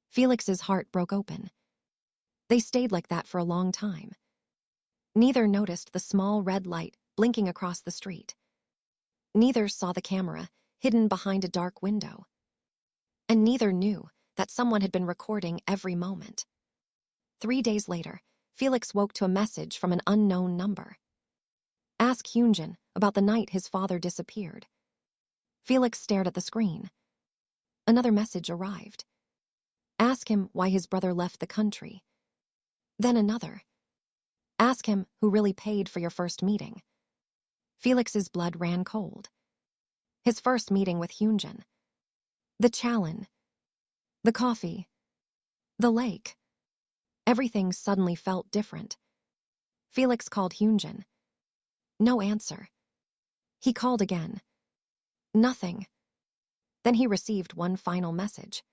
Felix's heart broke open. They stayed like that for a long time. Neither noticed the small red light blinking across the street. Neither saw the camera hidden behind a dark window. And neither knew that someone had been recording every moment. 3 days later, Felix woke to a message from an unknown number. Ask Hyunjin about the night his father disappeared. Felix stared at the screen. Another message arrived. Ask him why his brother left the country. Then another. Ask him who really paid for your first meeting. Felix's blood ran cold. His first meeting with Hyunjin. The Challen. The coffee. The lake. Everything suddenly felt different. Felix called Hyunjin. No answer. He called again. Nothing. Then he received one final message.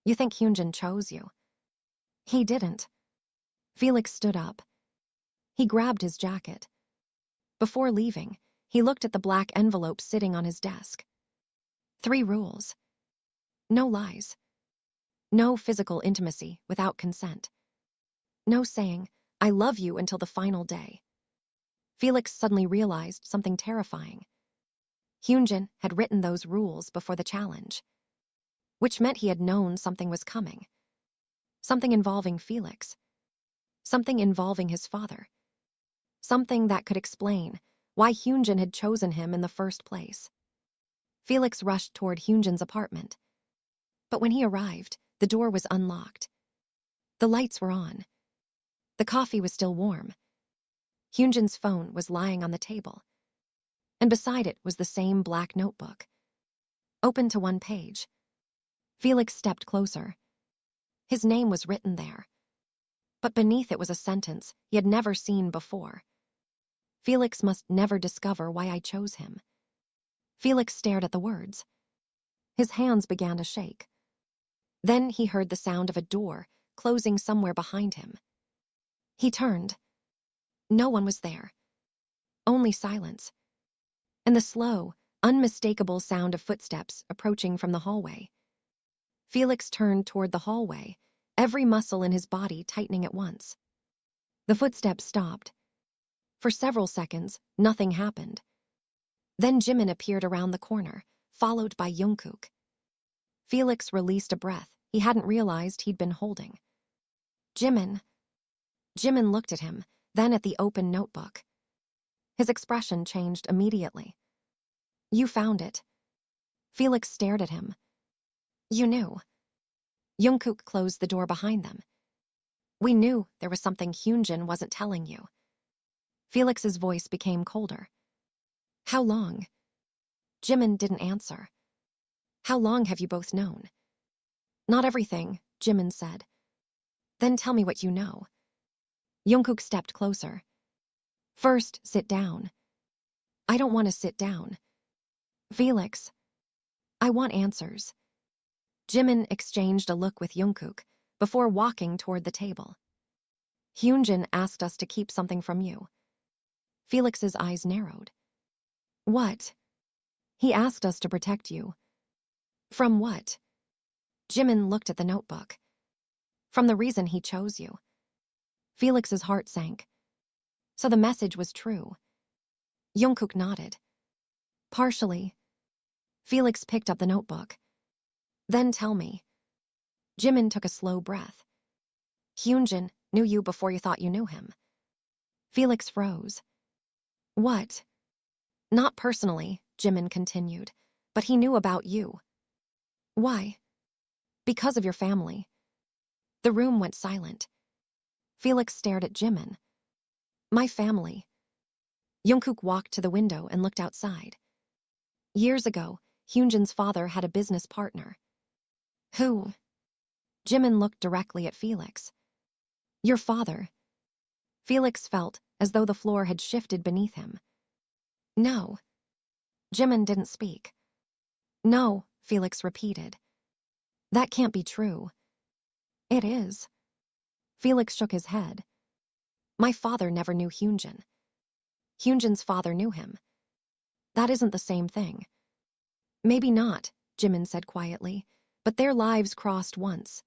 You think Hyunjin chose you? He didn't. Felix stood up. He grabbed his jacket. Before leaving, he looked at the black envelope sitting on his desk. 3 rules. No lies. No physical intimacy without consent. No saying, "I love you" until the final day. Felix suddenly realized something terrifying. Hyunjin had written those rules before the challenge, which meant he had known something was coming. Something involving Felix. Something involving his father. Something that could explain why Hyunjin had chosen him in the first place. Felix rushed toward Hyunjin's apartment. But when he arrived, the door was unlocked. The lights were on. The coffee was still warm. Hyunjin's phone was lying on the table, and beside it was the same black notebook, open to one page. Felix stepped closer. His name was written there, but beneath it was a sentence he had never seen before. Felix must never discover why I chose him. Felix stared at the words. His hands began to shake. Then he heard the sound of a door closing somewhere behind him. He turned. No one was there. Only silence. And the slow, unmistakable sound of footsteps approaching from the hallway. Felix turned toward the hallway, every muscle in his body tightening at once. The footsteps stopped. For several seconds, nothing happened. Then Jimin appeared around the corner, followed by Jungkook. Felix released a breath he hadn't realized he'd been holding. Jimin. Jimin looked at him, then at the open notebook. His expression changed immediately. You found it. Felix stared at him. You knew. Jungkook closed the door behind them. We knew there was something Hyunjin wasn't telling you. Felix's voice became colder. How long? Jimin didn't answer. How long have you both known? Not everything, Jimin said. Then tell me what you know. Jungkook stepped closer. First, sit down. I don't want to sit down. Felix. I want answers. Jimin exchanged a look with Jungkook before walking toward the table. Hyunjin asked us to keep something from you. Felix's eyes narrowed. What? He asked us to protect you. From what? Jimin looked at the notebook. From the reason he chose you. Felix's heart sank. So the message was true. Jungkook nodded. Partially. Felix picked up the notebook. Then tell me. Jimin took a slow breath. Hyunjin knew you before you thought you knew him. Felix froze. What? Not personally, Jimin continued, but he knew about you. Why? Because of your family. The room went silent. Felix stared at Jimin. My family. Jungkook walked to the window and looked outside. Years ago, Hyunjin's father had a business partner. Who? Jimin looked directly at Felix. Your father. Felix felt as though the floor had shifted beneath him. No. Jimin didn't speak. No, Felix repeated. That can't be true. It is. Felix shook his head. My father never knew Hyunjin. Hyunjin's father knew him. That isn't the same thing. Maybe not, Jimin said quietly, but their lives crossed once.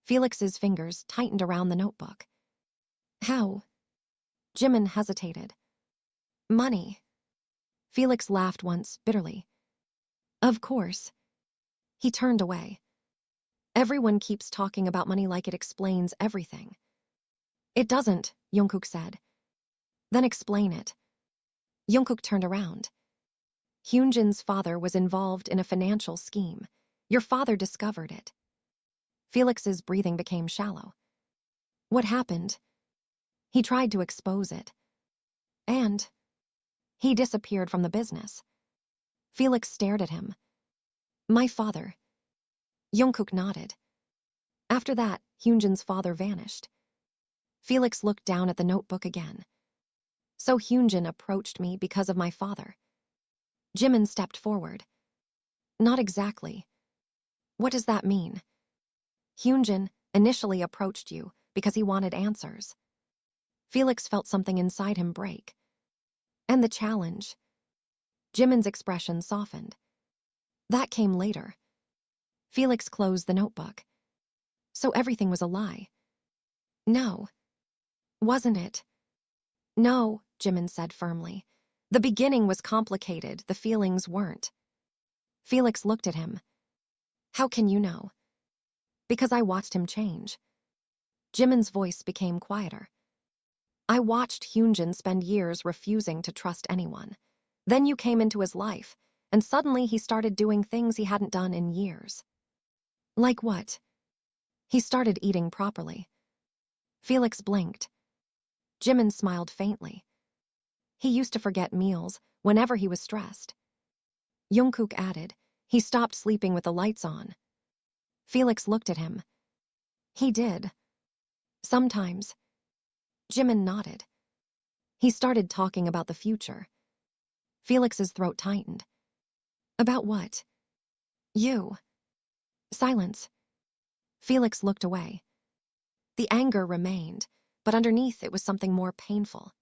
Felix's fingers tightened around the notebook. How? Jimin hesitated. Money. Felix laughed once, bitterly. Of course. He turned away. Everyone keeps talking about money like it explains everything. It doesn't, Jungkook said. Then explain it. Jungkook turned around. Hyunjin's father was involved in a financial scheme. Your father discovered it. Felix's breathing became shallow. What happened? He tried to expose it. And he disappeared from the business. Felix stared at him. My father. Jungkook nodded. After that, Hyunjin's father vanished. Felix looked down at the notebook again. So Hyunjin approached me because of my father. Jimin stepped forward. Not exactly. What does that mean? Hyunjin initially approached you because he wanted answers. Felix felt something inside him break. And the challenge. Jimin's expression softened. That came later. Felix closed the notebook. So everything was a lie. No. Wasn't it? No, Jimin said firmly. The beginning was complicated, the feelings weren't. Felix looked at him. How can you know? Because I watched him change. Jimin's voice became quieter. I watched Hyunjin spend years refusing to trust anyone. Then you came into his life, and suddenly he started doing things he hadn't done in years. Like what? He started eating properly. Felix blinked. Jimin smiled faintly. He used to forget meals whenever he was stressed. Jungkook added, he stopped sleeping with the lights on. Felix looked at him. He did. Sometimes. Jimin nodded. He started talking about the future. Felix's throat tightened. About what? You. Silence. Felix looked away. The anger remained, but underneath it was something more painful.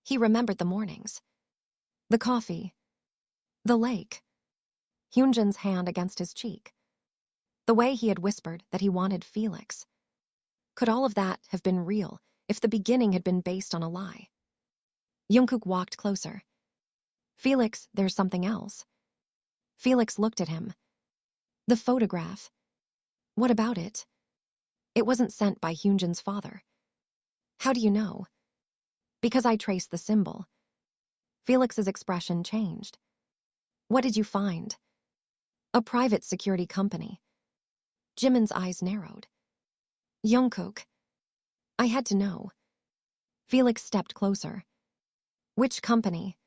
He remembered the mornings. The coffee. The lake. Hyunjin's hand against his cheek. The way he had whispered that he wanted Felix. Could all of that have been real if the beginning had been based on a lie? Jungkook walked closer. Felix, there's something else. Felix looked at him. The photograph. What about it? It wasn't sent by Hyunjin's father. How do you know? Because I traced the symbol. Felix's expression changed. What did you find? A private security company. Jimin's eyes narrowed. Jungkook. I had to know. Felix stepped closer. Which company?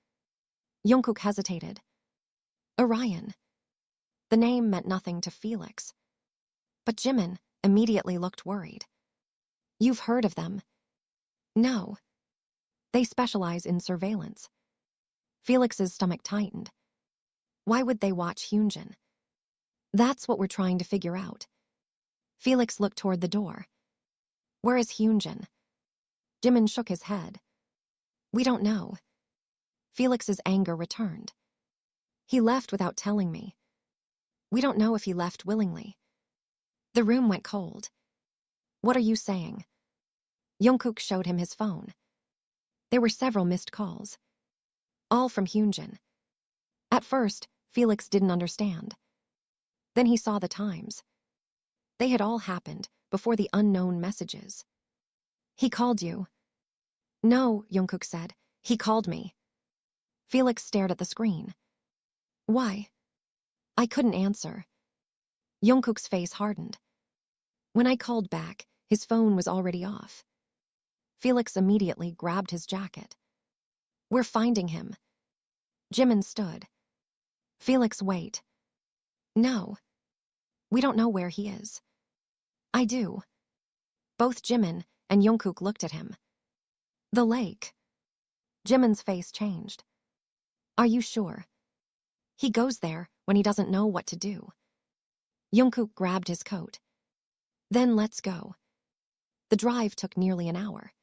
Jungkook hesitated. Orion. The name meant nothing to Felix. But Jimin immediately looked worried. You've heard of them? No. They specialize in surveillance. Felix's stomach tightened. Why would they watch Hyunjin? That's what we're trying to figure out. Felix looked toward the door. Where is Hyunjin? Jimin shook his head. We don't know. Felix's anger returned. He left without telling me. We don't know if he left willingly. The room went cold. What are you saying? Jungkook showed him his phone. There were several missed calls. All from Hyunjin. At first, Felix didn't understand. Then he saw the times. They had all happened before the unknown messages. He called you. No, Jungkook said. He called me. Felix stared at the screen. Why? I couldn't answer. Jungkook's face hardened. When I called back, his phone was already off. Felix immediately grabbed his jacket. We're finding him. Jimin stood. Felix, wait. No. We don't know where he is. I do. Both Jimin and Jungkook looked at him. The lake. Jimin's face changed. Are you sure? He goes there when he doesn't know what to do. Jungkook grabbed his coat. Then let's go. The drive took nearly an hour.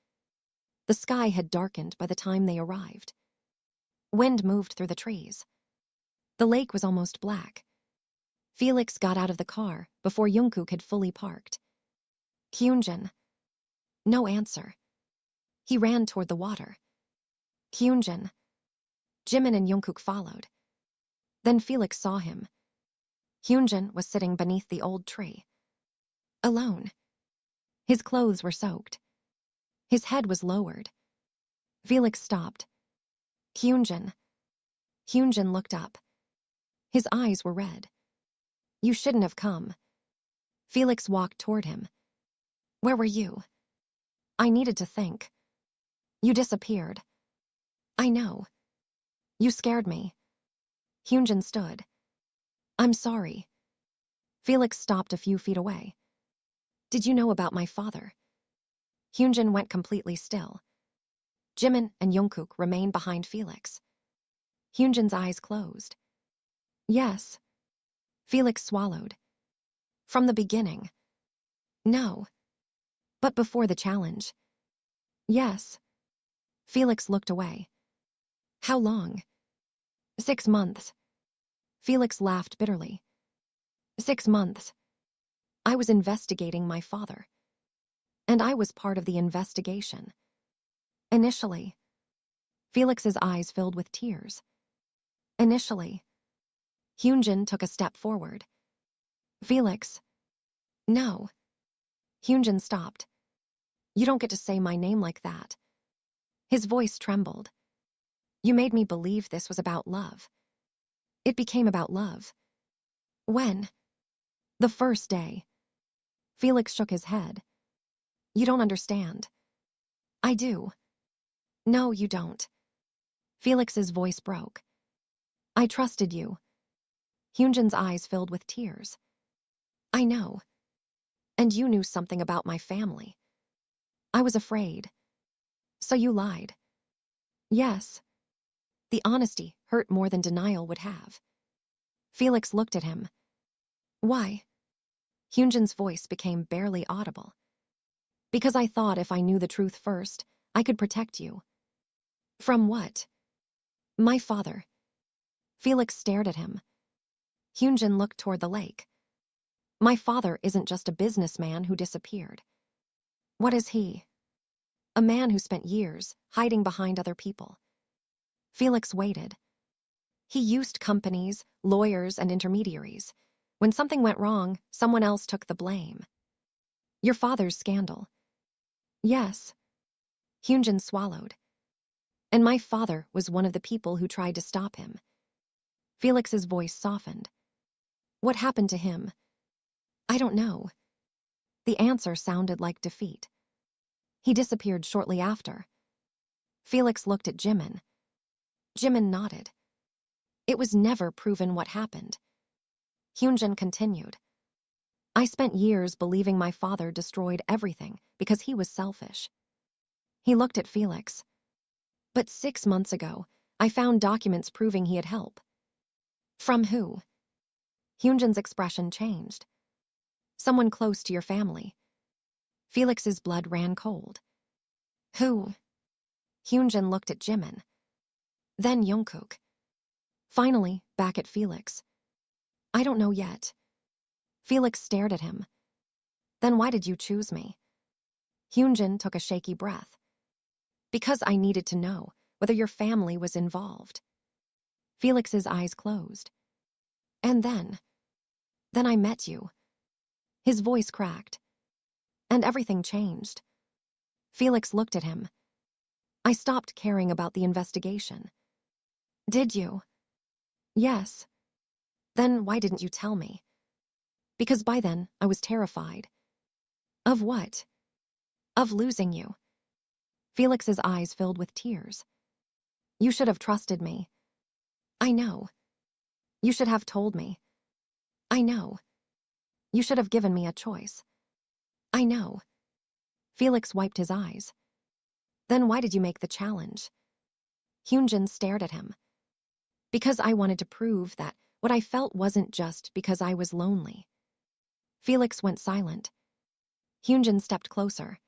The sky had darkened by the time they arrived. Wind moved through the trees. The lake was almost black. Felix got out of the car before Jungkook had fully parked. Hyunjin. No answer. He ran toward the water. Hyunjin. Jimin and Jungkook followed. Then Felix saw him. Hyunjin was sitting beneath the old tree. Alone. His clothes were soaked. His head was lowered. Felix stopped. Hyunjin. Hyunjin looked up. His eyes were red. You shouldn't have come. Felix walked toward him. Where were you? I needed to think. You disappeared. I know. You scared me. Hyunjin stood. I'm sorry. Felix stopped a few feet away. Did you know about my father? Hyunjin went completely still. Jimin and Jungkook remained behind Felix. Hyunjin's eyes closed. Yes. Felix swallowed. From the beginning. No. But before the challenge. Yes. Felix looked away. How long? 6 months. Felix laughed bitterly. 6 months. I was investigating my father. And I was part of the investigation. Initially. Felix's eyes filled with tears. Initially. Hyunjin took a step forward. Felix. No. Hyunjin stopped. You don't get to say my name like that. His voice trembled. You made me believe this was about love. It became about love. When? The first day. Felix shook his head. You don't understand. I do. No, you don't. Felix's voice broke. I trusted you. Hyunjin's eyes filled with tears. I know. And you knew something about my family. I was afraid. So you lied. Yes. The honesty hurt more than denial would have. Felix looked at him. Why? Hyunjin's voice became barely audible. Because I thought if I knew the truth first, I could protect you. From what? My father. Felix stared at him. Hyunjin looked toward the lake. My father isn't just a businessman who disappeared. What is he? A man who spent years hiding behind other people. Felix waited. He used companies, lawyers, and intermediaries. When something went wrong, someone else took the blame. Your father's scandal. Yes. Hyunjin swallowed. And my father was one of the people who tried to stop him. Felix's voice softened. What happened to him? I don't know. The answer sounded like defeat. He disappeared shortly after. Felix looked at Jimin. Jimin nodded. It was never proven what happened. Hyunjin continued. I spent years believing my father destroyed everything because he was selfish. He looked at Felix. But 6 months ago, I found documents proving he had help. From who? Hyunjin's expression changed. Someone close to your family. Felix's blood ran cold. Who? Hyunjin looked at Jimin. Then Jungkook. Finally, back at Felix. I don't know yet. Felix stared at him. Then why did you choose me? Hyunjin took a shaky breath. Because I needed to know whether your family was involved. Felix's eyes closed. And then I met you. His voice cracked. And everything changed. Felix looked at him. I stopped caring about the investigation. Did you? Yes. Then why didn't you tell me? Because by then, I was terrified. Of what? Of losing you. Felix's eyes filled with tears. You should have trusted me. I know. You should have told me. I know. You should have given me a choice. I know. Felix wiped his eyes. Then why did you make the challenge? Hyunjin stared at him. Because I wanted to prove that what I felt wasn't just because I was lonely. Felix went silent. Hyunjin stepped closer.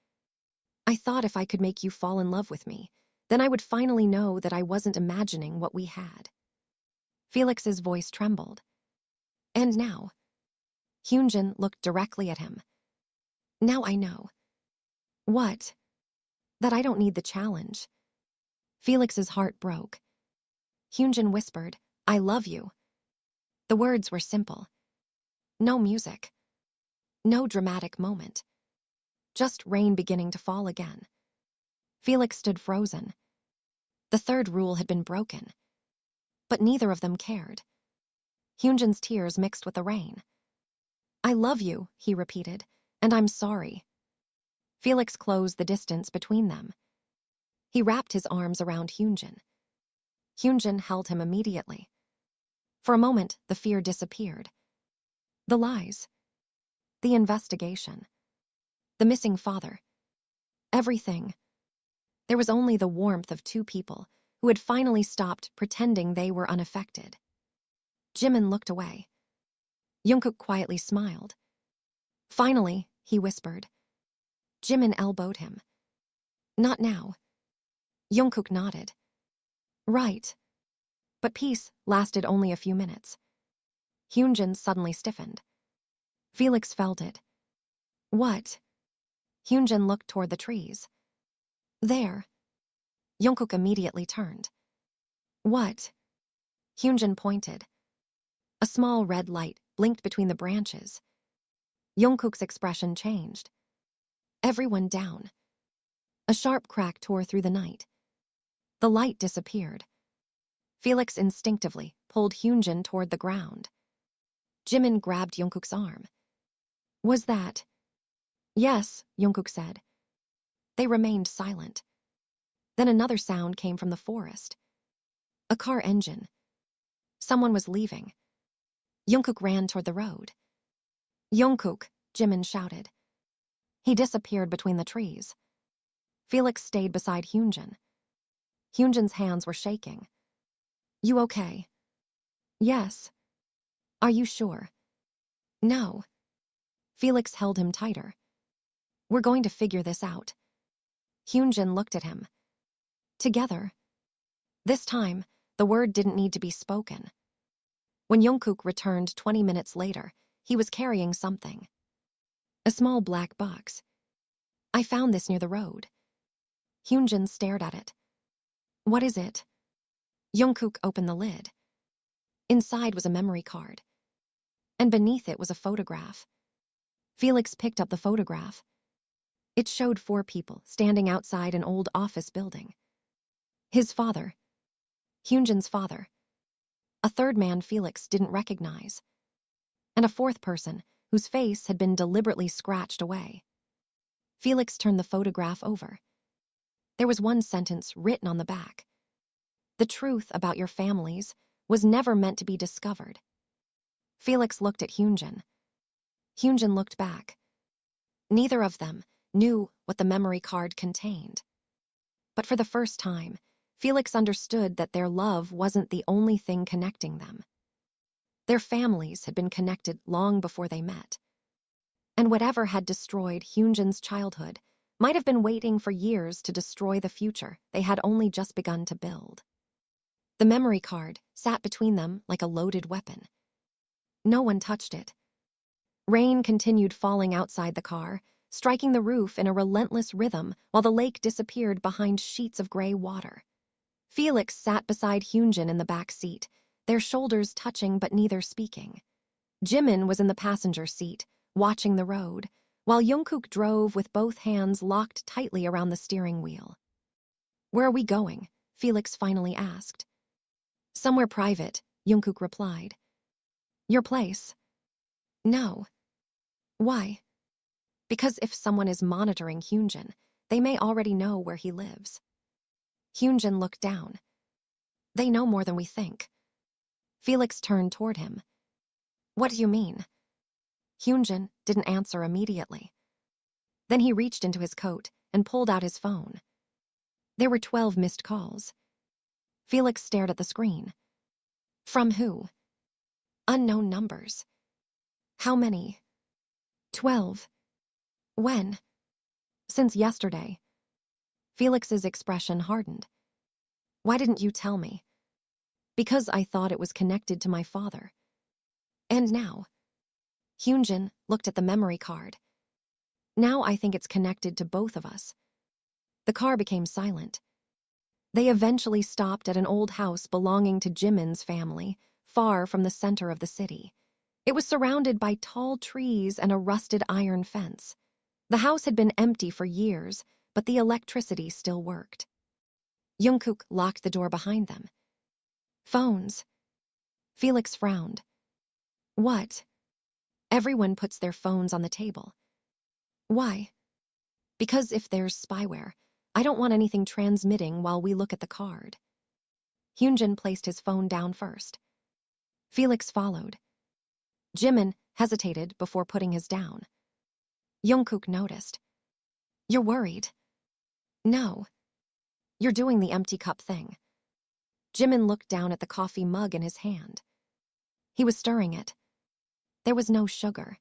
I thought if I could make you fall in love with me, then I would finally know that I wasn't imagining what we had. Felix's voice trembled. And now? Hyunjin looked directly at him. Now I know. What? That I don't need the challenge. Felix's heart broke. Hyunjin whispered, I love you. The words were simple. No music. No dramatic moment. Just rain beginning to fall again. Felix stood frozen. The third rule had been broken. But neither of them cared. Hyunjin's tears mixed with the rain. I love you, he repeated, and I'm sorry. Felix closed the distance between them. He wrapped his arms around Hyunjin. Hyunjin held him immediately. For a moment, the fear disappeared. The lies. The investigation. The missing father. Everything. There was only the warmth of two people who had finally stopped pretending they were unaffected. Jimin looked away. Jungkook quietly smiled. Finally, he whispered. Jimin elbowed him. Not now. Jungkook nodded. Right. But peace lasted only a few minutes. Hyunjin suddenly stiffened. Felix felt it. What? Hyunjin looked toward the trees. There. Jungkook immediately turned. What? Hyunjin pointed. A small red light blinked between the branches. Jungkook's expression changed. Everyone down. A sharp crack tore through the night. The light disappeared. Felix instinctively pulled Hyunjin toward the ground. Jimin grabbed Jungkook's arm. Was that? Yes, Jungkook said. They remained silent. Then another sound came from the forest. A car engine. Someone was leaving. Jungkook ran toward the road. Jungkook, Jimin shouted. He disappeared between the trees. Felix stayed beside Hyunjin. Hyunjin's hands were shaking. You okay? Yes. Are you sure? No. Felix held him tighter. We're going to figure this out. Hyunjin looked at him. Together. This time, the word didn't need to be spoken. When Jungkook returned 20 minutes later, he was carrying something. A small black box. I found this near the road. Hyunjin stared at it. What is it? Jungkook opened the lid. Inside was a memory card. And beneath it was a photograph. Felix picked up the photograph. It showed 4 people standing outside an old office building. His father. Hyunjin's father. A third man Felix didn't recognize. And a 4th person whose face had been deliberately scratched away. Felix turned the photograph over. There was one sentence written on the back. The truth about your families was never meant to be discovered. Felix looked at Hyunjin. Hyunjin looked back. Neither of them knew what the memory card contained. But for the first time, Felix understood that their love wasn't the only thing connecting them. Their families had been connected long before they met. And whatever had destroyed Hyunjin's childhood might have been waiting for years to destroy the future they had only just begun to build. The memory card sat between them like a loaded weapon. No one touched it. Rain continued falling outside the car, striking the roof in a relentless rhythm while the lake disappeared behind sheets of gray water. Felix sat beside Hyunjin in the back seat, their shoulders touching but neither speaking. Jimin was in the passenger seat, watching the road, while Jungkook drove with both hands locked tightly around the steering wheel. Where are we going? Felix finally asked. Somewhere private, Jungkook replied. Your place? No. Why? Because if someone is monitoring Hyunjin, they may already know where he lives. Hyunjin looked down. They know more than we think. Felix turned toward him. What do you mean? Hyunjin didn't answer immediately. Then he reached into his coat and pulled out his phone. There were 12 missed calls. Felix stared at the screen. From who? Unknown numbers. How many? 12. When? Since yesterday. Felix's expression hardened. Why didn't you tell me? Because I thought it was connected to my father. And now? Hyunjin looked at the memory card. Now I think it's connected to both of us. The car became silent. They eventually stopped at an old house belonging to Jimin's family, far from the center of the city. It was surrounded by tall trees and a rusted iron fence. The house had been empty for years, but the electricity still worked. Jungkook locked the door behind them. Phones. Felix frowned. What? Everyone puts their phones on the table. Why? Because if there's spyware, I don't want anything transmitting while we look at the card. Hyunjin placed his phone down first. Felix followed. Jimin hesitated before putting his down. Jungkook noticed. You're worried? No. You're doing the empty cup thing. Jimin looked down at the coffee mug in his hand. He was stirring it. There was no sugar.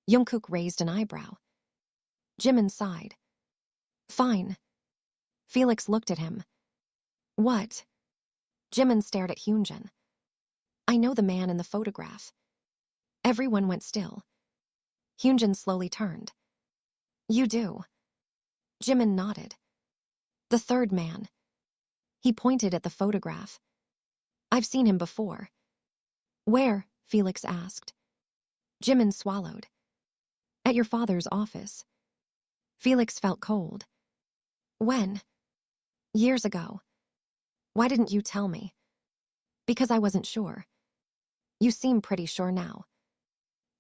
Jungkook raised an eyebrow. Jimin sighed. Fine. Felix looked at him. What? Jimin stared at Hyunjin. I know the man in the photograph. Everyone went still. Hyunjin slowly turned. You do. Jimin nodded. The third man. He pointed at the photograph. I've seen him before. Where? Felix asked. Jimin swallowed. At your father's office. Felix felt cold. When? Years ago. Why didn't you tell me? Because I wasn't sure. You seem pretty sure now.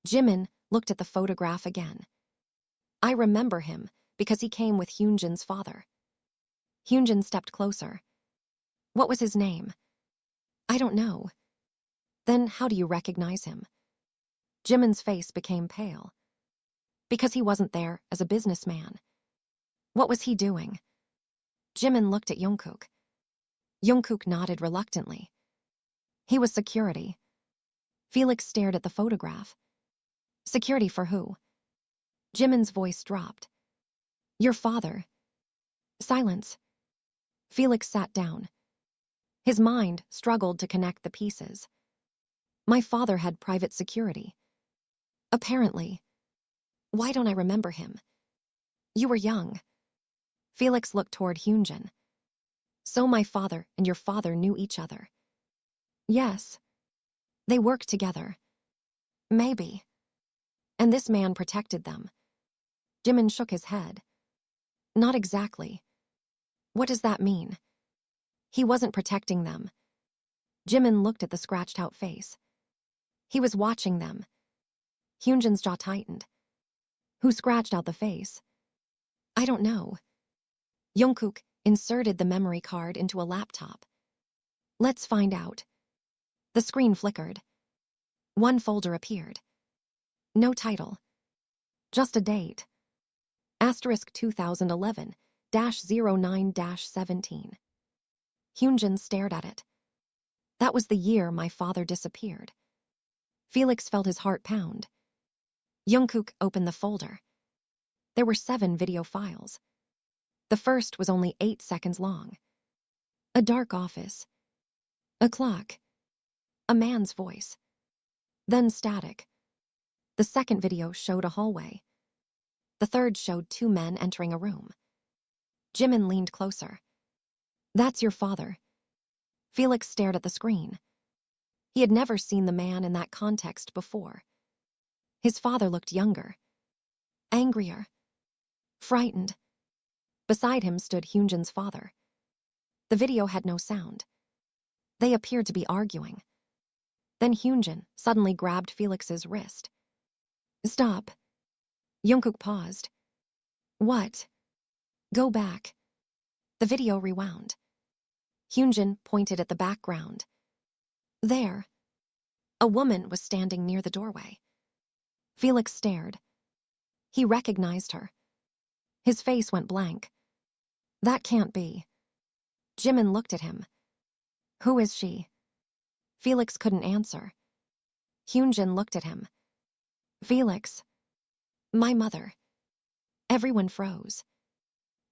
Jimin looked at the photograph again. I remember him because he came with Hyunjin's father. Hyunjin stepped closer. What was his name? I don't know. Then how do you recognize him? Jimin's face became pale. Because he wasn't there as a businessman. What was he doing? Jimin looked at Jungkook. Jungkook nodded reluctantly. He was security. Felix stared at the photograph. Security for who? Jimin's voice dropped. Your father. Silence. Felix sat down. His mind struggled to connect the pieces. My father had private security. Apparently. Why don't I remember him? You were young. Felix looked toward Hyunjin. So my father and your father knew each other. Yes. They worked together. Maybe. And this man protected them. Jimin shook his head. Not exactly. What does that mean? He wasn't protecting them. Jimin looked at the scratched-out face. He was watching them. Hyunjin's jaw tightened. Who scratched out the face? I don't know. Jungkook inserted the memory card into a laptop. Let's find out. The screen flickered. One folder appeared. No title. Just a date. Asterisk 2011-09-17. Hyunjin stared at it. That was the year my father disappeared. Felix felt his heart pound. Jungkook opened the folder. There were 7 video files. The first was only 8 seconds long. A dark office. A clock. A man's voice. Then static. The second video showed a hallway. The third showed 2 men entering a room. Jimin leaned closer. That's your father. Felix stared at the screen. He had never seen the man in that context before. His father looked younger. Angrier. Frightened. Beside him stood Hyunjin's father. The video had no sound. They appeared to be arguing. Then Hyunjin suddenly grabbed Felix's wrist. Stop. Jungkook paused. What? Go back. The video rewound. Hyunjin pointed at the background. There. A woman was standing near the doorway. Felix stared. He recognized her. His face went blank. That can't be. Jimin looked at him. Who is she? Felix couldn't answer. Hyunjin looked at him. Felix. My mother. Everyone froze.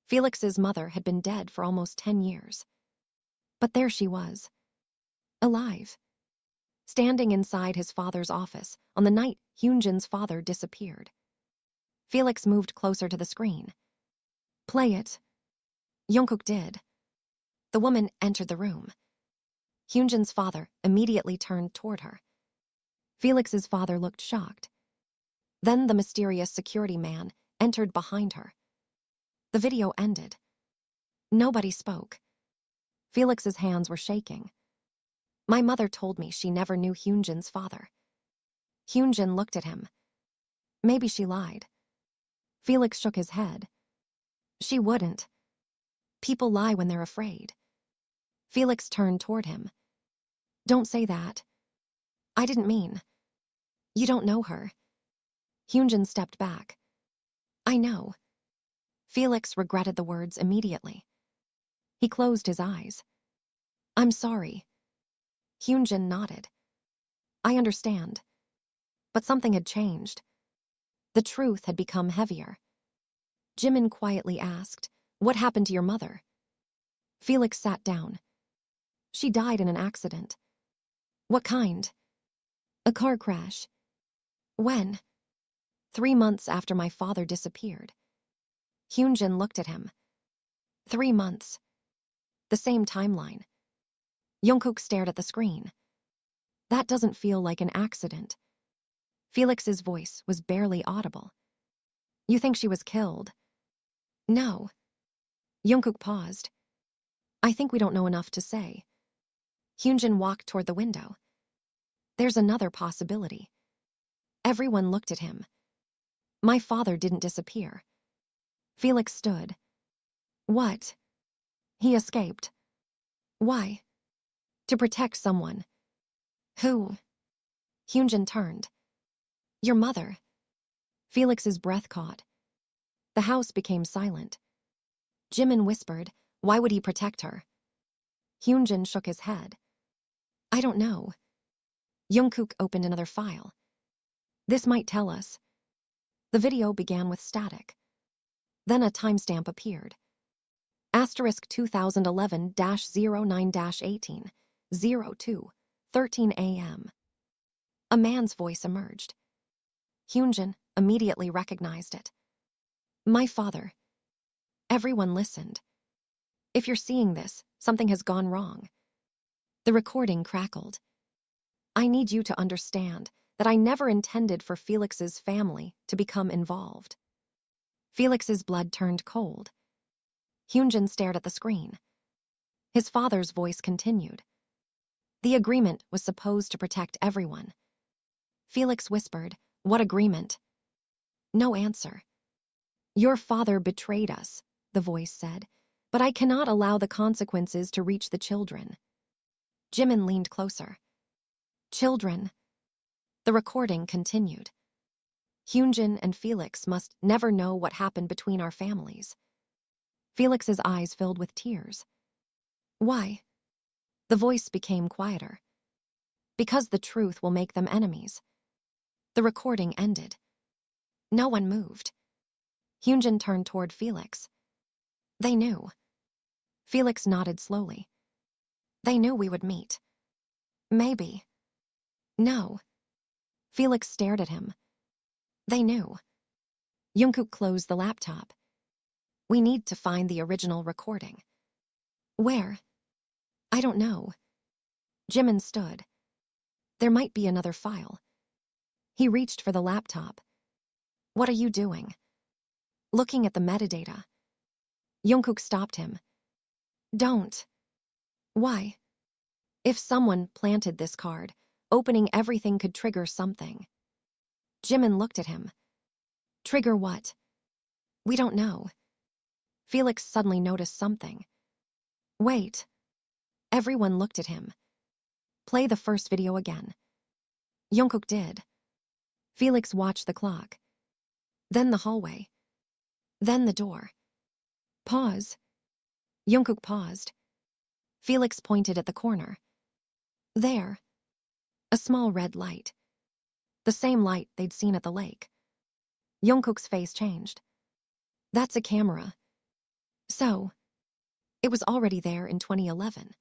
Felix's mother had been dead for almost 10 years. But there she was. Alive. Standing inside his father's office on the night Hyunjin's father disappeared. Felix moved closer to the screen. Play it. Jungkook did. The woman entered the room. Hyunjin's father immediately turned toward her. Felix's father looked shocked. Then the mysterious security man entered behind her. The video ended. Nobody spoke. Felix's hands were shaking. My mother told me she never knew Hyunjin's father. Hyunjin looked at him. Maybe she lied. Felix shook his head. She wouldn't. People lie when they're afraid. Felix turned toward him. Don't say that. I didn't mean. You don't know her. Hyunjin stepped back. I know. Felix regretted the words immediately. He closed his eyes. I'm sorry. Hyunjin nodded. I understand. But something had changed. The truth had become heavier. Jimin quietly asked, What happened to your mother? Felix sat down. She died in an accident. What kind? A car crash. When? 3 months after my father disappeared. Hyunjin looked at him. 3 months. The same timeline. Jungkook stared at the screen. That doesn't feel like an accident. Felix's voice was barely audible. You think she was killed? No. Jungkook paused. I think we don't know enough to say. Hyunjin walked toward the window. There's another possibility. Everyone looked at him. My father didn't disappear. Felix stood. What? He escaped. Why? To protect someone. Who? Hyunjin turned. Your mother. Felix's breath caught. The house became silent. Jimin whispered, why would he protect her? Hyunjin shook his head. I don't know. Jungkook opened another file. This might tell us. The video began with static. Then a timestamp appeared. Asterisk 2011-09-18, 02:13 a.m. A man's voice emerged. Hyunjin immediately recognized it. My father. Everyone listened. If you're seeing this, something has gone wrong. The recording crackled. I need you to understand that I never intended for Felix's family to become involved. Felix's blood turned cold. Hyunjin stared at the screen. His father's voice continued. The agreement was supposed to protect everyone. Felix whispered, what agreement? No answer. Your father betrayed us, the voice said, but I cannot allow the consequences to reach the children. Jimin leaned closer. Children. The recording continued. Hyunjin and Felix must never know what happened between our families. Felix's eyes filled with tears. Why? The voice became quieter. Because the truth will make them enemies. The recording ended. No one moved. Hyunjin turned toward Felix. They knew. Felix nodded slowly. They knew we would meet. Maybe. No. Felix stared at him. They knew. Jungkook closed the laptop. We need to find the original recording. Where? I don't know. Jimin stood. There might be another file. He reached for the laptop. What are you doing? Looking at the metadata. Jungkook stopped him. Don't. Why? If someone planted this card, opening everything could trigger something. Jimin looked at him. Trigger what? We don't know. Felix suddenly noticed something. Wait. Everyone looked at him. Play the first video again. Jungkook did. Felix watched the clock. Then the hallway. Then the door. Pause. Jungkook paused. Felix pointed at the corner. There. A small red light. The same light they'd seen at the lake. Jungkook's face changed. That's a camera. So, it was already there in 2011.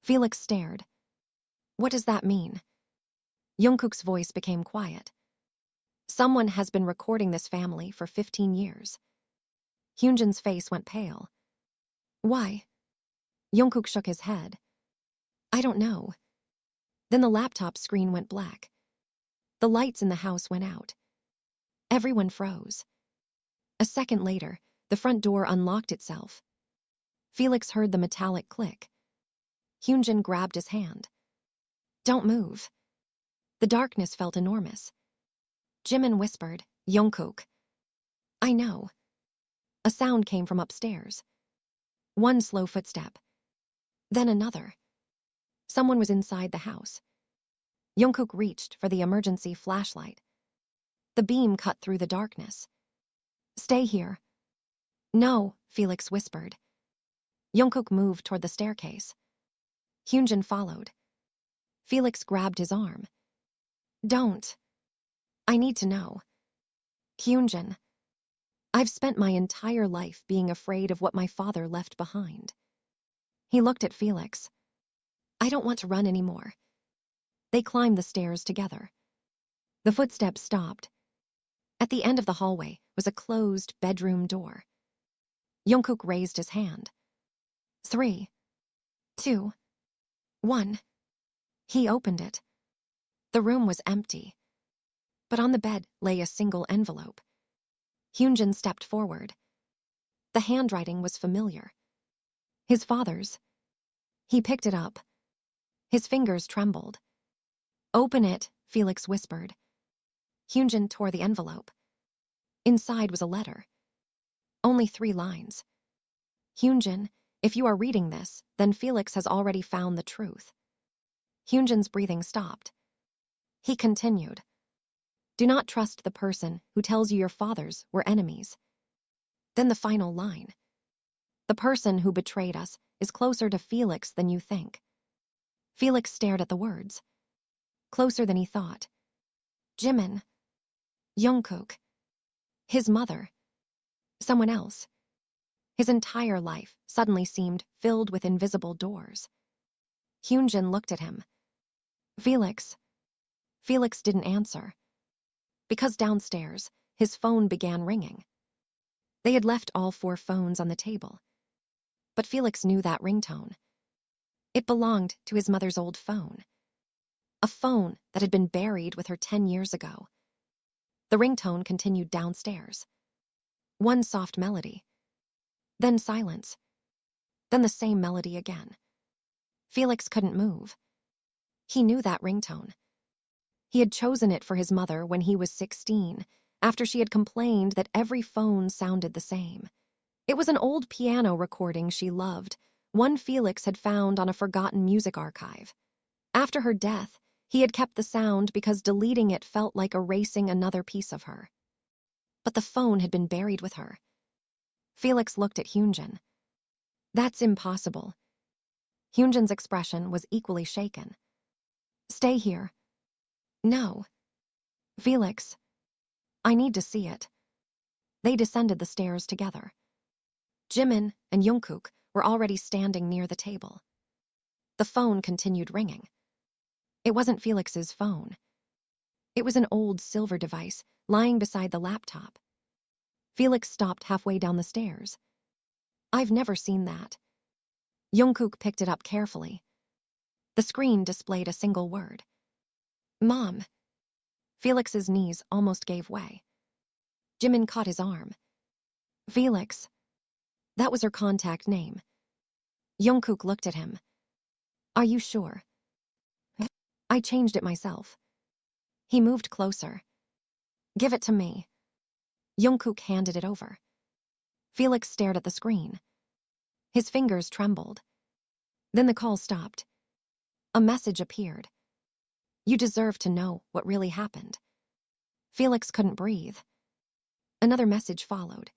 Felix stared. What does that mean? Jungkook's voice became quiet. Someone has been recording this family for 15 years. Hyunjin's face went pale. Why? Jungkook shook his head. I don't know. Then the laptop screen went black. The lights in the house went out. Everyone froze. A second later, the front door unlocked itself. Felix heard the metallic click. Hyunjin grabbed his hand. Don't move. The darkness felt enormous. Jimin whispered, Jungkook. I know. A sound came from upstairs. One slow footstep. Then another. Someone was inside the house. Jungkook reached for the emergency flashlight. The beam cut through the darkness. Stay here. No, Felix whispered. Jungkook moved toward the staircase. Hyunjin followed. Felix grabbed his arm. Don't. I need to know. Hyunjin. I've spent my entire life being afraid of what my father left behind. He looked at Felix. I don't want to run anymore. They climbed the stairs together. The footsteps stopped. At the end of the hallway was a closed bedroom door. Jungkook raised his hand. 3, 2, 1. He opened it. The room was empty. But on the bed lay a single envelope. Hyunjin stepped forward. The handwriting was familiar. His father's. He picked it up. His fingers trembled. "Open it," Felix whispered. Hyunjin tore the envelope. Inside was a letter. Only 3 lines. "Hyunjin, if you are reading this, then Felix has already found the truth." Hyunjin's breathing stopped. He continued. "Do not trust the person who tells you your fathers were enemies." Then the final line. "The person who betrayed us is closer to Felix than you think." Felix stared at the words. Closer than he thought. Jimin. Jungkook. His mother. Someone else. His entire life suddenly seemed filled with invisible doors. Hyunjin looked at him. "Felix." Felix didn't answer. Because downstairs, his phone began ringing. They had left all 4 phones on the table. But Felix knew that ringtone. It belonged to his mother's old phone. A phone that had been buried with her 10 years ago. The ringtone continued downstairs. One soft melody. Then silence. Then the same melody again. Felix couldn't move. He knew that ringtone. He had chosen it for his mother when he was 16, after she had complained that every phone sounded the same. It was an old piano recording she loved, one Felix had found on a forgotten music archive. After her death, he had kept the sound because deleting it felt like erasing another piece of her. But the phone had been buried with her. Felix looked at Hyunjin. "That's impossible." Hyunjin's expression was equally shaken. "Stay here." "No." "Felix, I need to see it." They descended the stairs together. Jimin and Jungkook were already standing near the table. The phone continued ringing. It wasn't Felix's phone. It was an old silver device lying beside the laptop. Felix stopped halfway down the stairs. "I've never seen that." Jungkook picked it up carefully. The screen displayed a single word. "Mom." Felix's knees almost gave way. Jimin caught his arm. "Felix." That was her contact name. Jungkook looked at him. "Are you sure?" "I changed it myself." He moved closer. "Give it to me." Jungkook handed it over. Felix stared at the screen. His fingers trembled. Then the call stopped. A message appeared. "You deserve to know what really happened." Felix couldn't breathe. Another message followed,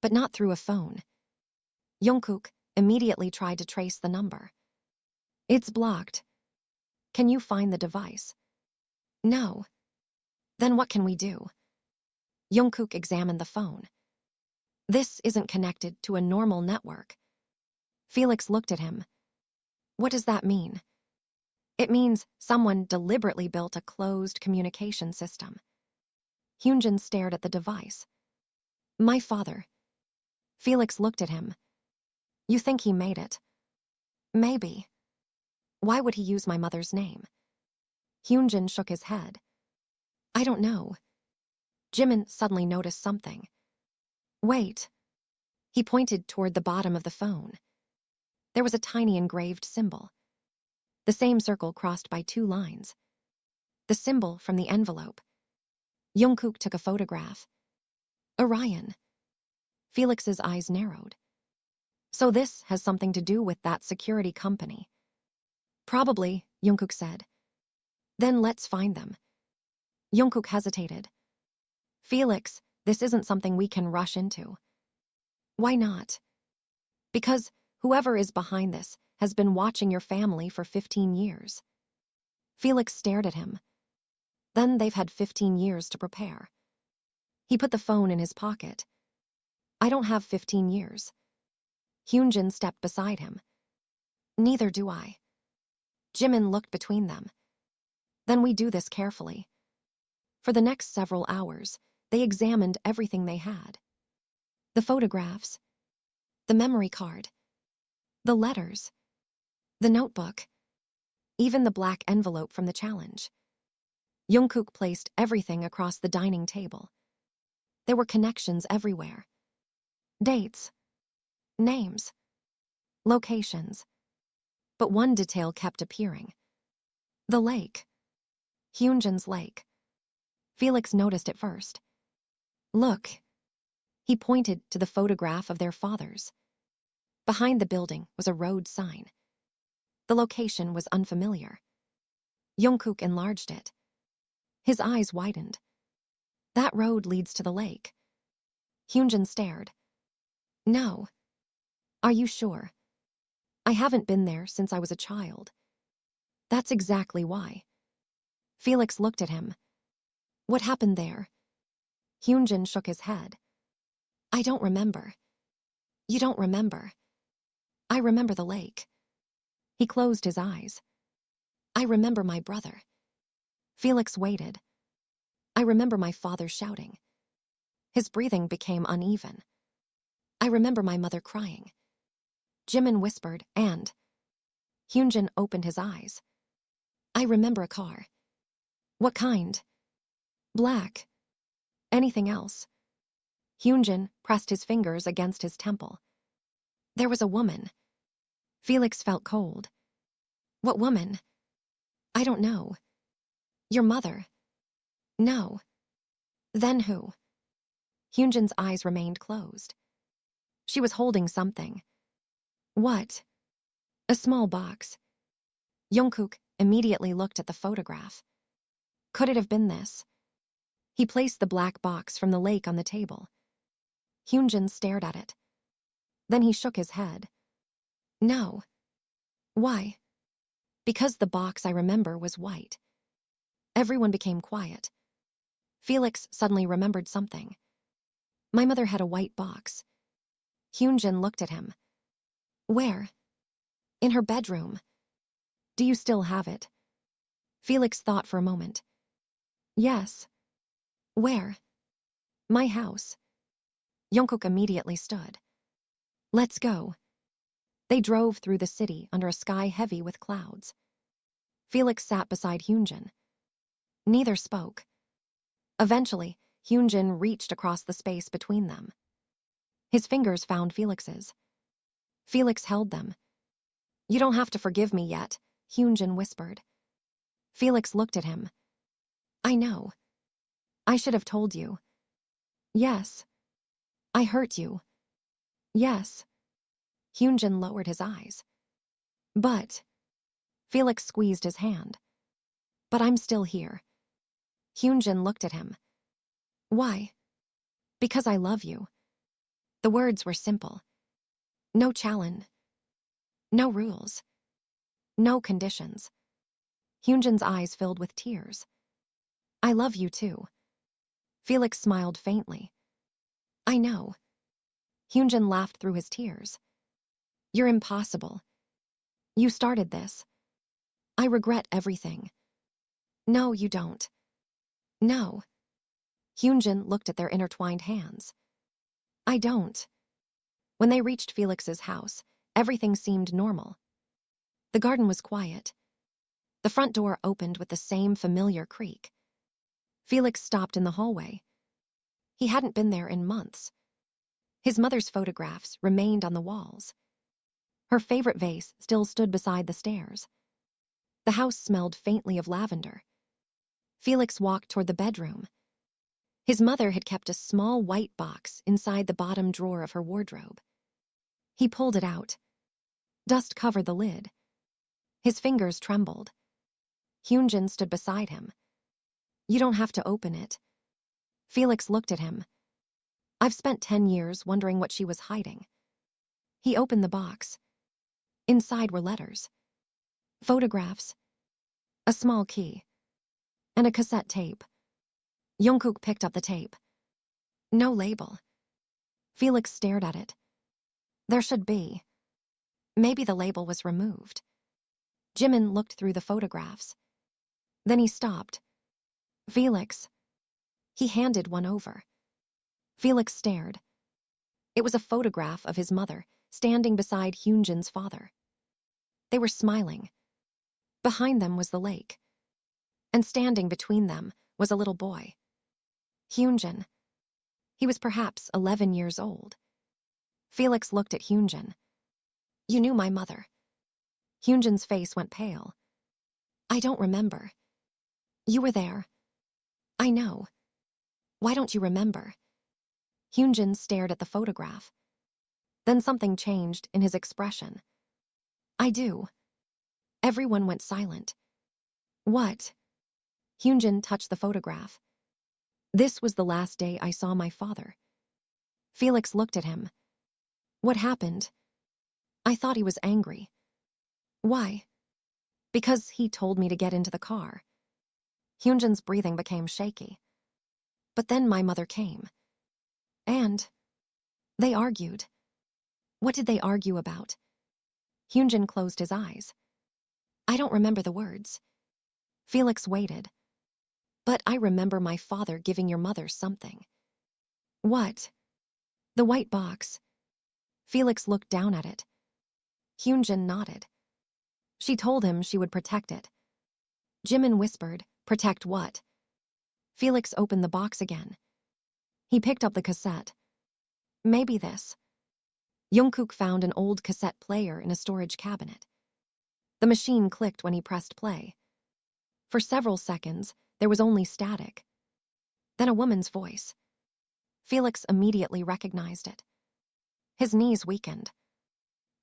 but not through a phone. Jungkook immediately tried to trace the number. "It's blocked. Can you find the device?" "No." "Then what can we do?" Jungkook examined the phone. "This isn't connected to a normal network." Felix looked at him. "What does that mean?" "It means someone deliberately built a closed communication system." Hyunjin stared at the device. "My father." Felix looked at him. "You think he made it?" "Maybe." "Why would he use my mother's name?" Hyunjin shook his head. "I don't know." Jimin suddenly noticed something. "Wait." He pointed toward the bottom of the phone. There was a tiny engraved symbol. The same circle crossed by 2 lines. The symbol from the envelope. Jungkook took a photograph. "Orion." Felix's eyes narrowed. "So this has something to do with that security company." "Probably," Jungkook said. "Then let's find them." Jungkook hesitated. "Felix, this isn't something we can rush into." "Why not?" "Because whoever is behind this has been watching your family for 15 years. Felix stared at him. Then they've had 15 years to prepare. He put the phone in his pocket. "I don't have 15 years." Hyunjin stepped beside him. "Neither do I." Jimin looked between them. Then we do this carefully. For the next several hours, they examined everything they had. The photographs, the memory card, the letters, the notebook, even the black envelope from the challenge. Jungkook placed everything across the dining table. There were connections everywhere. Dates, names, locations. But one detail kept appearing. The lake. Hyunjin's lake. Felix noticed it first. Look. He pointed to the photograph of their fathers. Behind the building was a road sign. The location was unfamiliar. Jungkook enlarged it. His eyes widened. That road leads to the lake. Hyunjin stared. No. Are you sure? I haven't been there since I was a child. That's exactly why. Felix looked at him. What happened there? Hyunjin shook his head. I don't remember. You don't remember. I remember the lake. He closed his eyes. I remember my brother. Felix waited. I remember my father shouting. His breathing became uneven. I remember my mother crying. Jimin whispered, and... Hyunjin opened his eyes. I remember a car. What kind? Black. Anything else? Hyunjin pressed his fingers against his temple. There was a woman. Felix felt cold. What woman? I don't know. Your mother? No. Then who? Hyunjin's eyes remained closed. She was holding something. What? A small box. Jungkook immediately looked at the photograph. Could it have been this? He placed the black box from the lake on the table. Hyunjin stared at it. Then he shook his head. No. Why? Because the box I remember was white. Everyone became quiet. Felix suddenly remembered something. My mother had a white box. Hyunjin looked at him. Where? In her bedroom. Do you still have it? Felix thought for a moment. Yes. Where? My house. Jungkook immediately stood. Let's go. They drove through the city under a sky heavy with clouds. Felix sat beside Hyunjin. Neither spoke. Eventually, Hyunjin reached across the space between them. His fingers found Felix's. Felix held them. You don't have to forgive me yet, Hyunjin whispered. Felix looked at him. I know. I should have told you. Yes. I hurt you. Yes. Hyunjin lowered his eyes. But... Felix squeezed his hand. But I'm still here. Hyunjin looked at him. Why? Because I love you. The words were simple. No challenge. No rules. No conditions. Hyunjin's eyes filled with tears. I love you too. Felix smiled faintly. I know. Hyunjin laughed through his tears. You're impossible. You started this. I regret everything. No, you don't. No. Hyunjin looked at their intertwined hands. I don't. When they reached Felix's house, everything seemed normal. The garden was quiet. The front door opened with the same familiar creak. Felix stopped in the hallway. He hadn't been there in months. His mother's photographs remained on the walls. Her favorite vase still stood beside the stairs. The house smelled faintly of lavender. Felix walked toward the bedroom. His mother had kept a small white box inside the bottom drawer of her wardrobe. He pulled it out. Dust covered the lid. His fingers trembled. Hyunjin stood beside him. You don't have to open it. Felix looked at him. I've spent 10 years wondering what she was hiding. He opened the box. Inside were letters. Photographs. A small key. And a cassette tape. Jungkook picked up the tape. No label. Felix stared at it. There should be. Maybe the label was removed. Jimin looked through the photographs. Then he stopped. Felix. He handed one over. Felix stared. It was a photograph of his mother, standing beside Hyunjin's father. They were smiling. Behind them was the lake. And standing between them was a little boy. Hyunjin. He was perhaps 11 years old. Felix looked at Hyunjin. You knew my mother. Hyunjin's face went pale. I don't remember. You were there. I know. Why don't you remember? Hyunjin stared at the photograph. Then something changed in his expression. I do. Everyone went silent. What? Hyunjin touched the photograph. This was the last day I saw my father. Felix looked at him. What happened? I thought he was angry. Why? Because he told me to get into the car. Hyunjin's breathing became shaky. But then my mother came. And they argued. What did they argue about? Hyunjin closed his eyes. I don't remember the words. Felix waited. But I remember my father giving your mother something. What? The white box. Felix looked down at it. Hyunjin nodded. She told him she would protect it. Jimin whispered, protect what? Felix opened the box again. He picked up the cassette. Maybe this. Jungkook found an old cassette player in a storage cabinet. The machine clicked when he pressed play. For several seconds, there was only static. Then a woman's voice. Felix immediately recognized it. His knees weakened.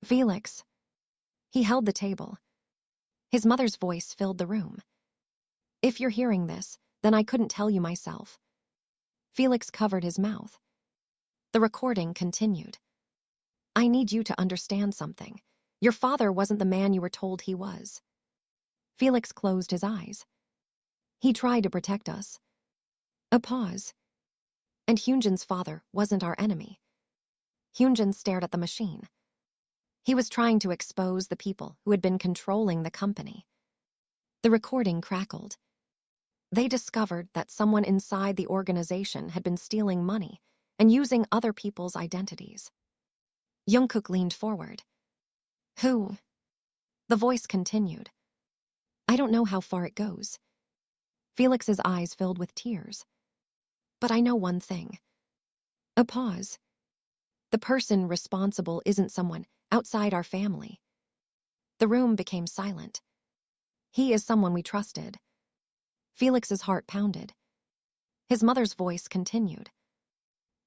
Felix. He held the table. His mother's voice filled the room. If you're hearing this, then I couldn't tell you myself. Felix covered his mouth. The recording continued. I need you to understand something. Your father wasn't the man you were told he was. Felix closed his eyes. He tried to protect us. A pause. And Hyunjin's father wasn't our enemy. Hyunjin stared at the machine. He was trying to expose the people who had been controlling the company. The recording crackled. They discovered that someone inside the organization had been stealing money and using other people's identities. Jungkook leaned forward. Who? The voice continued. I don't know how far it goes. Felix's eyes filled with tears. But I know one thing. A pause. The person responsible isn't someone outside our family. The room became silent. He is someone we trusted. Felix's heart pounded. His mother's voice continued.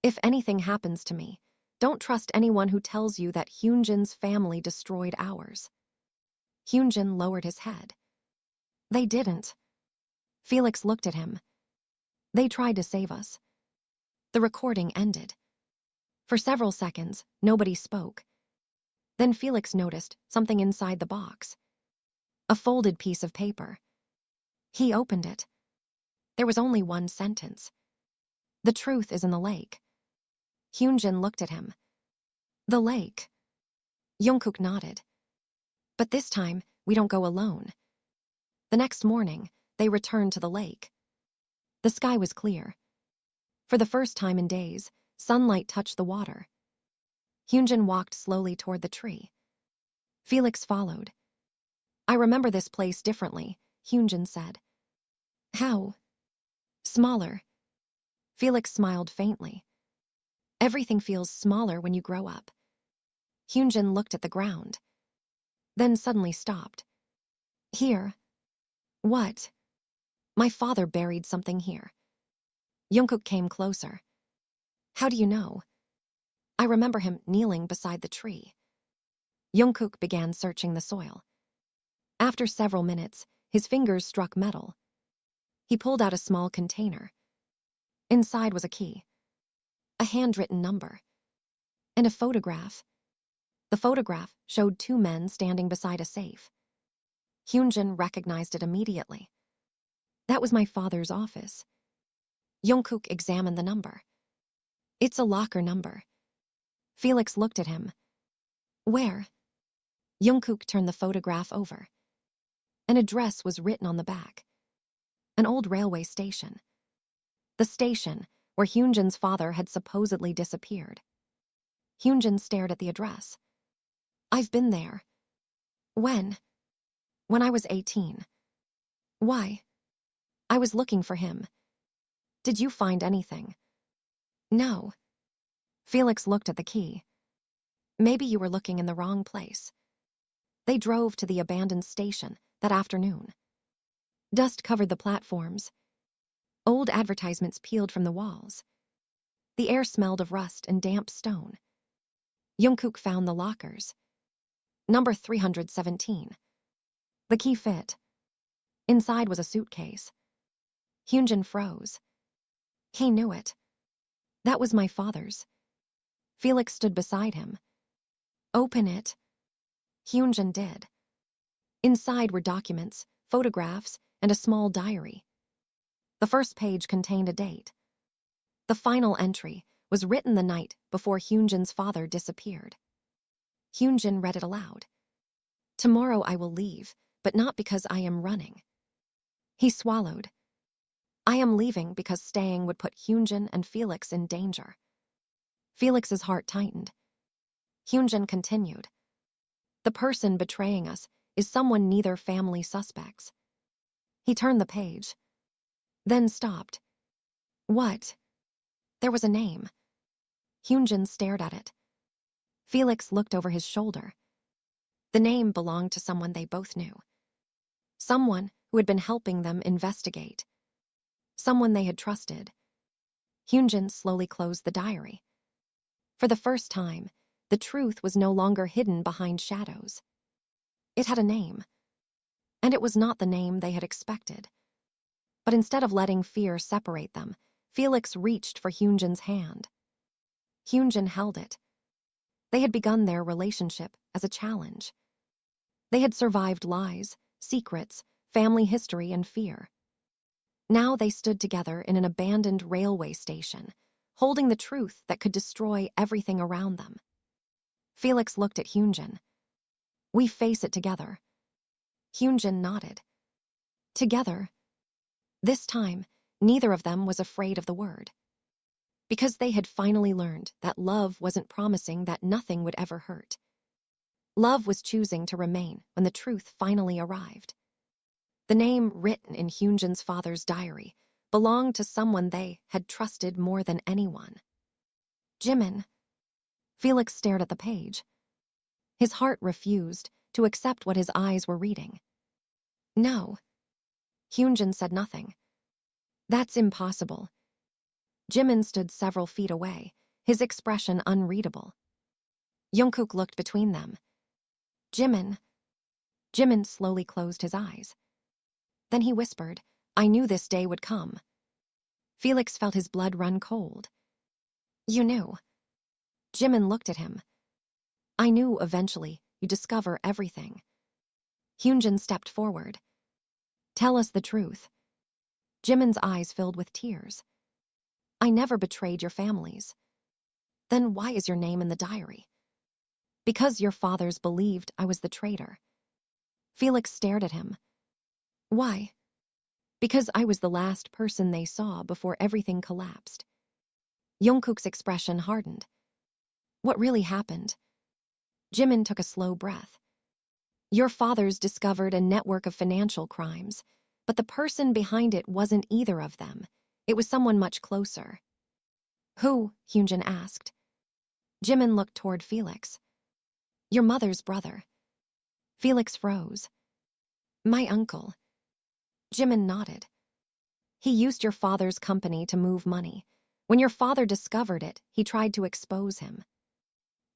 If anything happens to me, don't trust anyone who tells you that Hyunjin's family destroyed ours. Hyunjin lowered his head. They didn't. Felix looked at him. They tried to save us. The recording ended. For several seconds, nobody spoke. Then Felix noticed something inside the box. A folded piece of paper. He opened it. There was only one sentence. The truth is in the lake. Hyunjin looked at him. The lake. Jungkook nodded. But this time, we don't go alone. The next morning, they returned to the lake. The sky was clear. For the first time in days, sunlight touched the water. Hyunjin walked slowly toward the tree. Felix followed. I remember this place differently, Hyunjin said. How? Smaller. Felix smiled faintly. Everything feels smaller when you grow up. Hyunjin looked at the ground. Then suddenly stopped. Here. What? My father buried something here. Jungkook came closer. How do you know? I remember him kneeling beside the tree. Jungkook began searching the soil. After several minutes, his fingers struck metal. He pulled out a small container. Inside was a key, a handwritten number, and a photograph. The photograph showed two men standing beside a safe. Hyunjin recognized it immediately. That was my father's office. Jungkook examined the number. It's a locker number. Felix looked at him. Where? Jungkook turned the photograph over. An address was written on the back. An old railway station. The station where Hyunjin's father had supposedly disappeared. Hyunjin stared at the address. I've been there. When? When I was 18. Why? I was looking for him. Did you find anything? No. Felix looked at the key. Maybe you were looking in the wrong place. They drove to the abandoned station that afternoon. Dust covered the platforms. Old advertisements peeled from the walls. The air smelled of rust and damp stone. Jungkook found the lockers. Number 317. The key fit. Inside was a suitcase. Hyunjin froze. He knew it. That was my father's. Felix stood beside him. Open it. Hyunjin did. Inside were documents, photographs, and a small diary. The first page contained a date. The final entry was written the night before Hyunjin's father disappeared. Hyunjin read it aloud. Tomorrow I will leave, but not because I am running. He swallowed. I am leaving because staying would put Hyunjin and Felix in danger. Felix's heart tightened. Hyunjin continued. The person betraying us is someone neither family suspects. He turned the page. Then stopped. What? There was a name. Hyunjin stared at it. Felix looked over his shoulder. The name belonged to someone they both knew. Someone who had been helping them investigate. Someone they had trusted. Hyunjin slowly closed the diary. For the first time, the truth was no longer hidden behind shadows. It had a name. And it was not the name they had expected. But instead of letting fear separate them, Felix reached for Hyunjin's hand. Hyunjin held it. They had begun their relationship as a challenge. They had survived lies, secrets, family history, and fear. Now they stood together in an abandoned railway station, holding the truth that could destroy everything around them. Felix looked at Hyunjin. We face it together. Hyunjin nodded. Together. This time, neither of them was afraid of the word. Because they had finally learned that love wasn't promising that nothing would ever hurt. Love was choosing to remain when the truth finally arrived. The name written in Hyunjin's father's diary belonged to someone they had trusted more than anyone. Jimin. Felix stared at the page. His heart refused to accept what his eyes were reading. No. Hyunjin said nothing. That's impossible. Jimin stood several feet away, his expression unreadable. Jungkook looked between them. Jimin. Jimin slowly closed his eyes. Then he whispered, I knew this day would come. Felix felt his blood run cold. You knew. Jimin looked at him. I knew eventually you'd discover everything. Hyunjin stepped forward. Tell us the truth. Jimin's eyes filled with tears. I never betrayed your families. Then why is your name in the diary? Because your fathers believed I was the traitor. Felix stared at him. Why? Because I was the last person they saw before everything collapsed. Jungkook's expression hardened. What really happened? Jimin took a slow breath. Your fathers discovered a network of financial crimes, but the person behind it wasn't either of them. It was someone much closer. Who? Hyunjin asked. Jimin looked toward Felix. Your mother's brother. Felix froze. My uncle. Jimin nodded. He used your father's company to move money. When your father discovered it, he tried to expose him.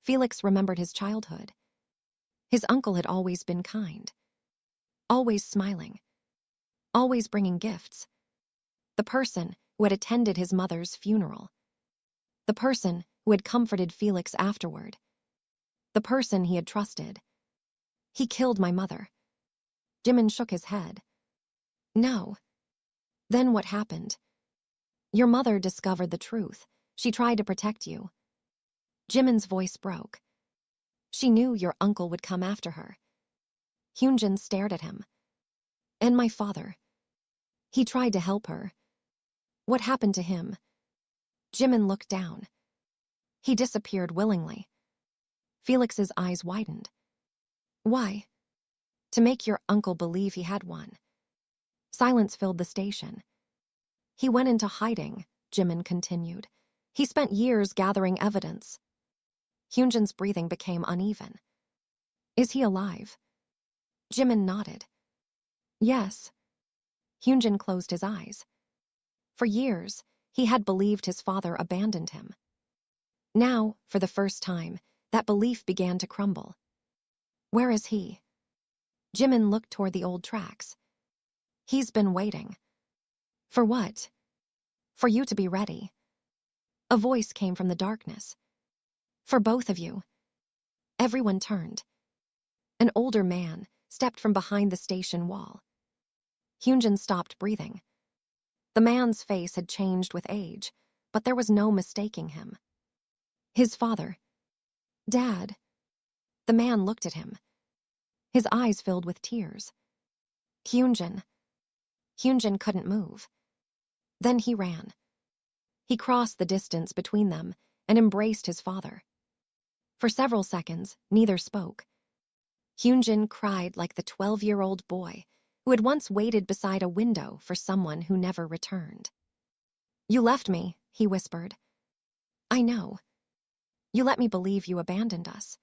Felix remembered his childhood. His uncle had always been kind. Always smiling. Always bringing gifts. The person who had attended his mother's funeral. The person who had comforted Felix afterward. The person he had trusted. He killed my mother. Jimin shook his head. No. Then what happened? Your mother discovered the truth. She tried to protect you. Jimin's voice broke. She knew your uncle would come after her. Hyunjin stared at him. And my father. He tried to help her. What happened to him? Jimin looked down. He disappeared willingly. Felix's eyes widened. Why? To make your uncle believe he had one. Silence filled the station. He went into hiding, Jimin continued. He spent years gathering evidence. Hyunjin's breathing became uneven. Is he alive? Jimin nodded. Yes. Hyunjin closed his eyes. For years, he had believed his father abandoned him. Now, for the first time, that belief began to crumble. Where is he? Jimin looked toward the old tracks. He's been waiting. For what? For you to be ready. A voice came from the darkness. For both of you. Everyone turned. An older man stepped from behind the station wall. Hyunjin stopped breathing. The man's face had changed with age, but there was no mistaking him. His father. Dad. The man looked at him. His eyes filled with tears. Hyunjin. Hyunjin couldn't move. Then he ran. He crossed the distance between them and embraced his father. For several seconds, neither spoke. Hyunjin cried like the 12-year-old boy who had once waited beside a window for someone who never returned. You left me, he whispered. I know. You let me believe you abandoned us.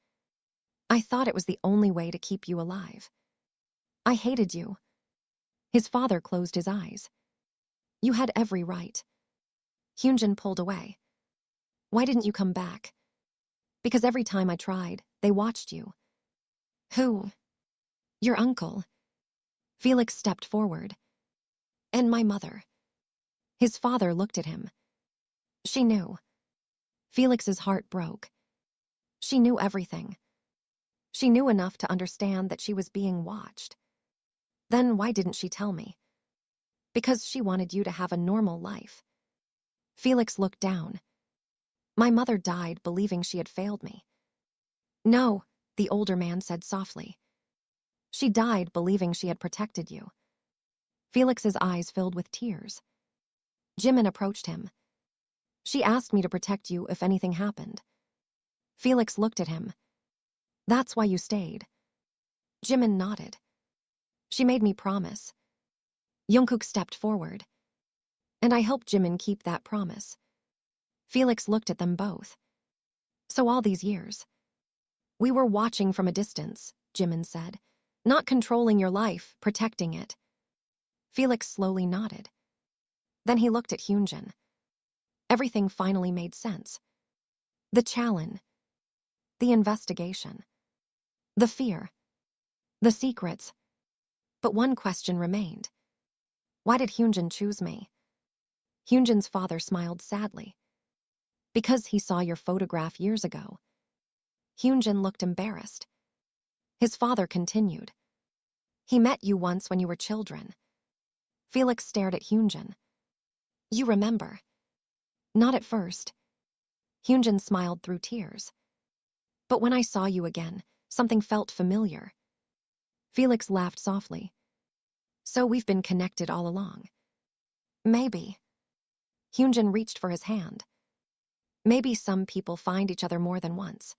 I thought it was the only way to keep you alive. I hated you. His father closed his eyes. You had every right. Hyunjin pulled away. Why didn't you come back? Because every time I tried, they watched you. Who? Your uncle. Felix stepped forward. And my mother. His father looked at him. She knew. Felix's heart broke. She knew everything. She knew enough to understand that she was being watched. Then why didn't she tell me? Because she wanted you to have a normal life. Felix looked down. My mother died believing she had failed me. No, the older man said softly. She died believing she had protected you. Felix's eyes filled with tears. Jimin approached him. She asked me to protect you if anything happened. Felix looked at him. That's why you stayed. Jimin nodded. She made me promise. Jungkook stepped forward. And I helped Jimin keep that promise. Felix looked at them both. So all these years. We were watching from a distance, Jimin said. Not controlling your life, protecting it. Felix slowly nodded. Then he looked at Hyunjin. Everything finally made sense. The challenge. The investigation. The fear. The secrets. But one question remained. Why did Hyunjin choose me? Hyunjin's father smiled sadly. Because he saw your photograph years ago. Hyunjin looked embarrassed. His father continued. He met you once when you were children. Felix stared at Hyunjin. You remember? Not at first. Hyunjin smiled through tears. But when I saw you again, something felt familiar. Felix laughed softly. So we've been connected all along. Maybe. Hyunjin reached for his hand. Maybe some people find each other more than once.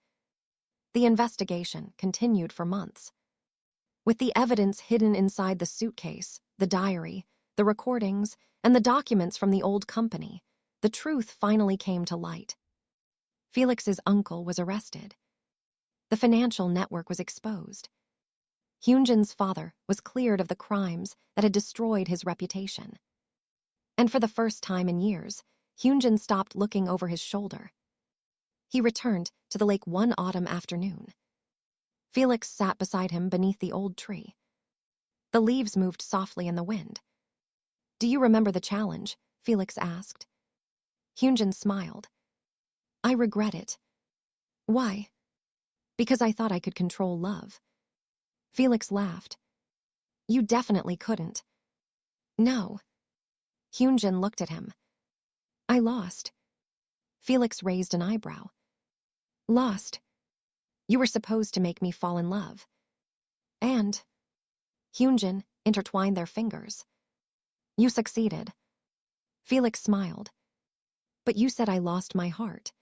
The investigation continued for months. With the evidence hidden inside the suitcase, the diary, the recordings, and the documents from the old company, the truth finally came to light. Felix's uncle was arrested. The financial network was exposed. Hyunjin's father was cleared of the crimes that had destroyed his reputation. And for the first time in years, Hyunjin stopped looking over his shoulder. He returned to the lake one autumn afternoon. Felix sat beside him beneath the old tree. The leaves moved softly in the wind. Do you remember the challenge? Felix asked. Hyunjin smiled. I regret it. Why? Because I thought I could control love. Felix laughed. You definitely couldn't. No. Hyunjin looked at him. I lost. Felix raised an eyebrow. Lost. You were supposed to make me fall in love. And Hyunjin intertwined their fingers. You succeeded. Felix smiled. But you said I lost my heart.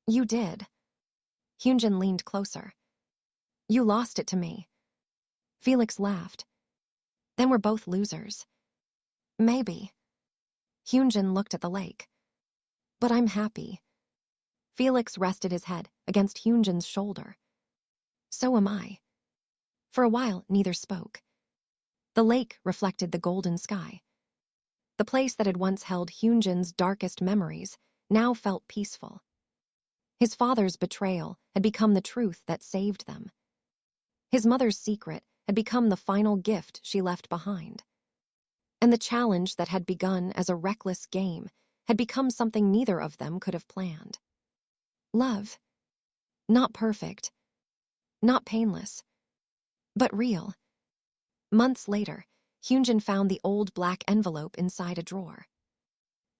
You did. Hyunjin leaned closer. You lost it to me. Felix laughed. Then we're both losers. Maybe. Hyunjin looked at the lake. But I'm happy. Felix rested his head against Hyunjin's shoulder. So am I. For a while, neither spoke. The lake reflected the golden sky. The place that had once held Hyunjin's darkest memories now felt peaceful. His father's betrayal had become the truth that saved them. His mother's secret had become the final gift she left behind. And the challenge that had begun as a reckless game had become something neither of them could have planned. Love. Not perfect. Not painless. But real. Months later, Hyunjin found the old black envelope inside a drawer.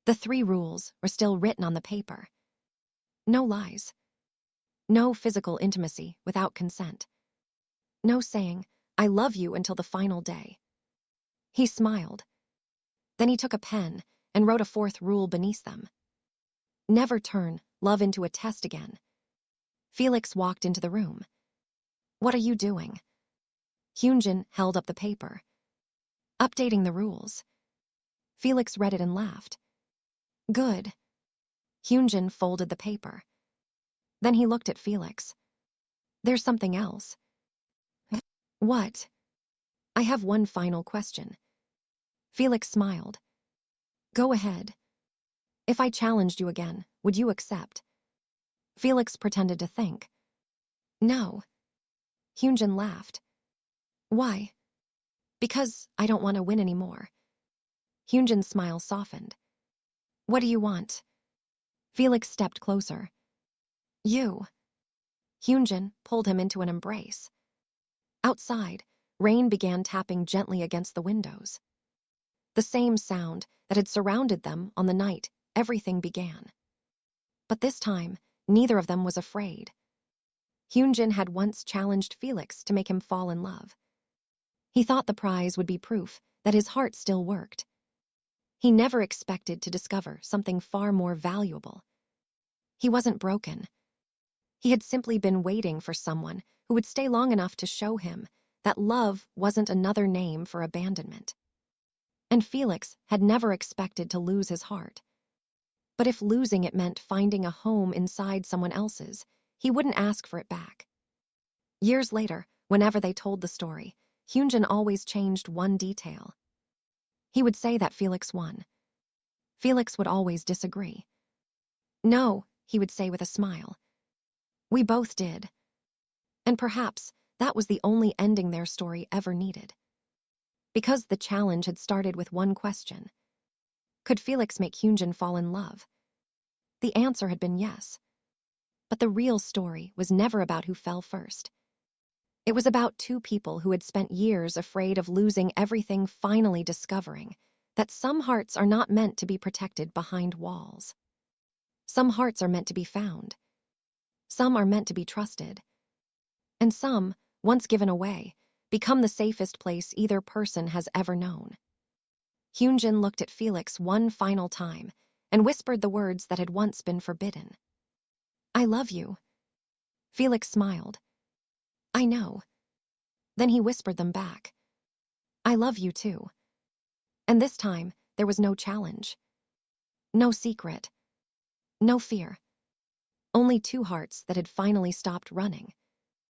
The 3 rules were still written on the paper. No lies. No physical intimacy without consent. No saying, I love you until the final day. He smiled. Then he took a pen and wrote a 4th rule beneath them. Never turn love into a test again. Felix walked into the room. What are you doing? Hyunjin held up the paper. Updating the rules. Felix read it and laughed. Good. Hyunjin folded the paper. Then he looked at Felix. There's something else. What? I have one final question. Felix smiled. Go ahead. If I challenged you again, would you accept? Felix pretended to think. No. Hyunjin laughed. Why? Because I don't want to win anymore. Hyunjin's smile softened. What do you want? Felix stepped closer. You. Hyunjin pulled him into an embrace. Outside, rain began tapping gently against the windows. The same sound that had surrounded them on the night everything began. But this time, neither of them was afraid. Hyunjin had once challenged Felix to make him fall in love. He thought the prize would be proof that his heart still worked. He never expected to discover something far more valuable. He wasn't broken. He had simply been waiting for someone who would stay long enough to show him that love wasn't another name for abandonment. And Felix had never expected to lose his heart. But if losing it meant finding a home inside someone else's, he wouldn't ask for it back. Years later, whenever they told the story, Hyunjin always changed one detail. He would say that Felix won. Felix would always disagree. No, he would say with a smile. We both did. And perhaps that was the only ending their story ever needed. Because the challenge had started with one question. Could Felix make Hyunjin fall in love? The answer had been yes. But the real story was never about who fell first. It was about 2 people who had spent years afraid of losing everything, finally discovering that some hearts are not meant to be protected behind walls. Some hearts are meant to be found. Some are meant to be trusted. And some, once given away, become the safest place either person has ever known. Hyunjin looked at Felix one final time and whispered the words that had once been forbidden. I love you. Felix smiled. I know. Then he whispered them back. I love you too. And this time, there was no challenge. No secret. No fear. Only 2 hearts that had finally stopped running.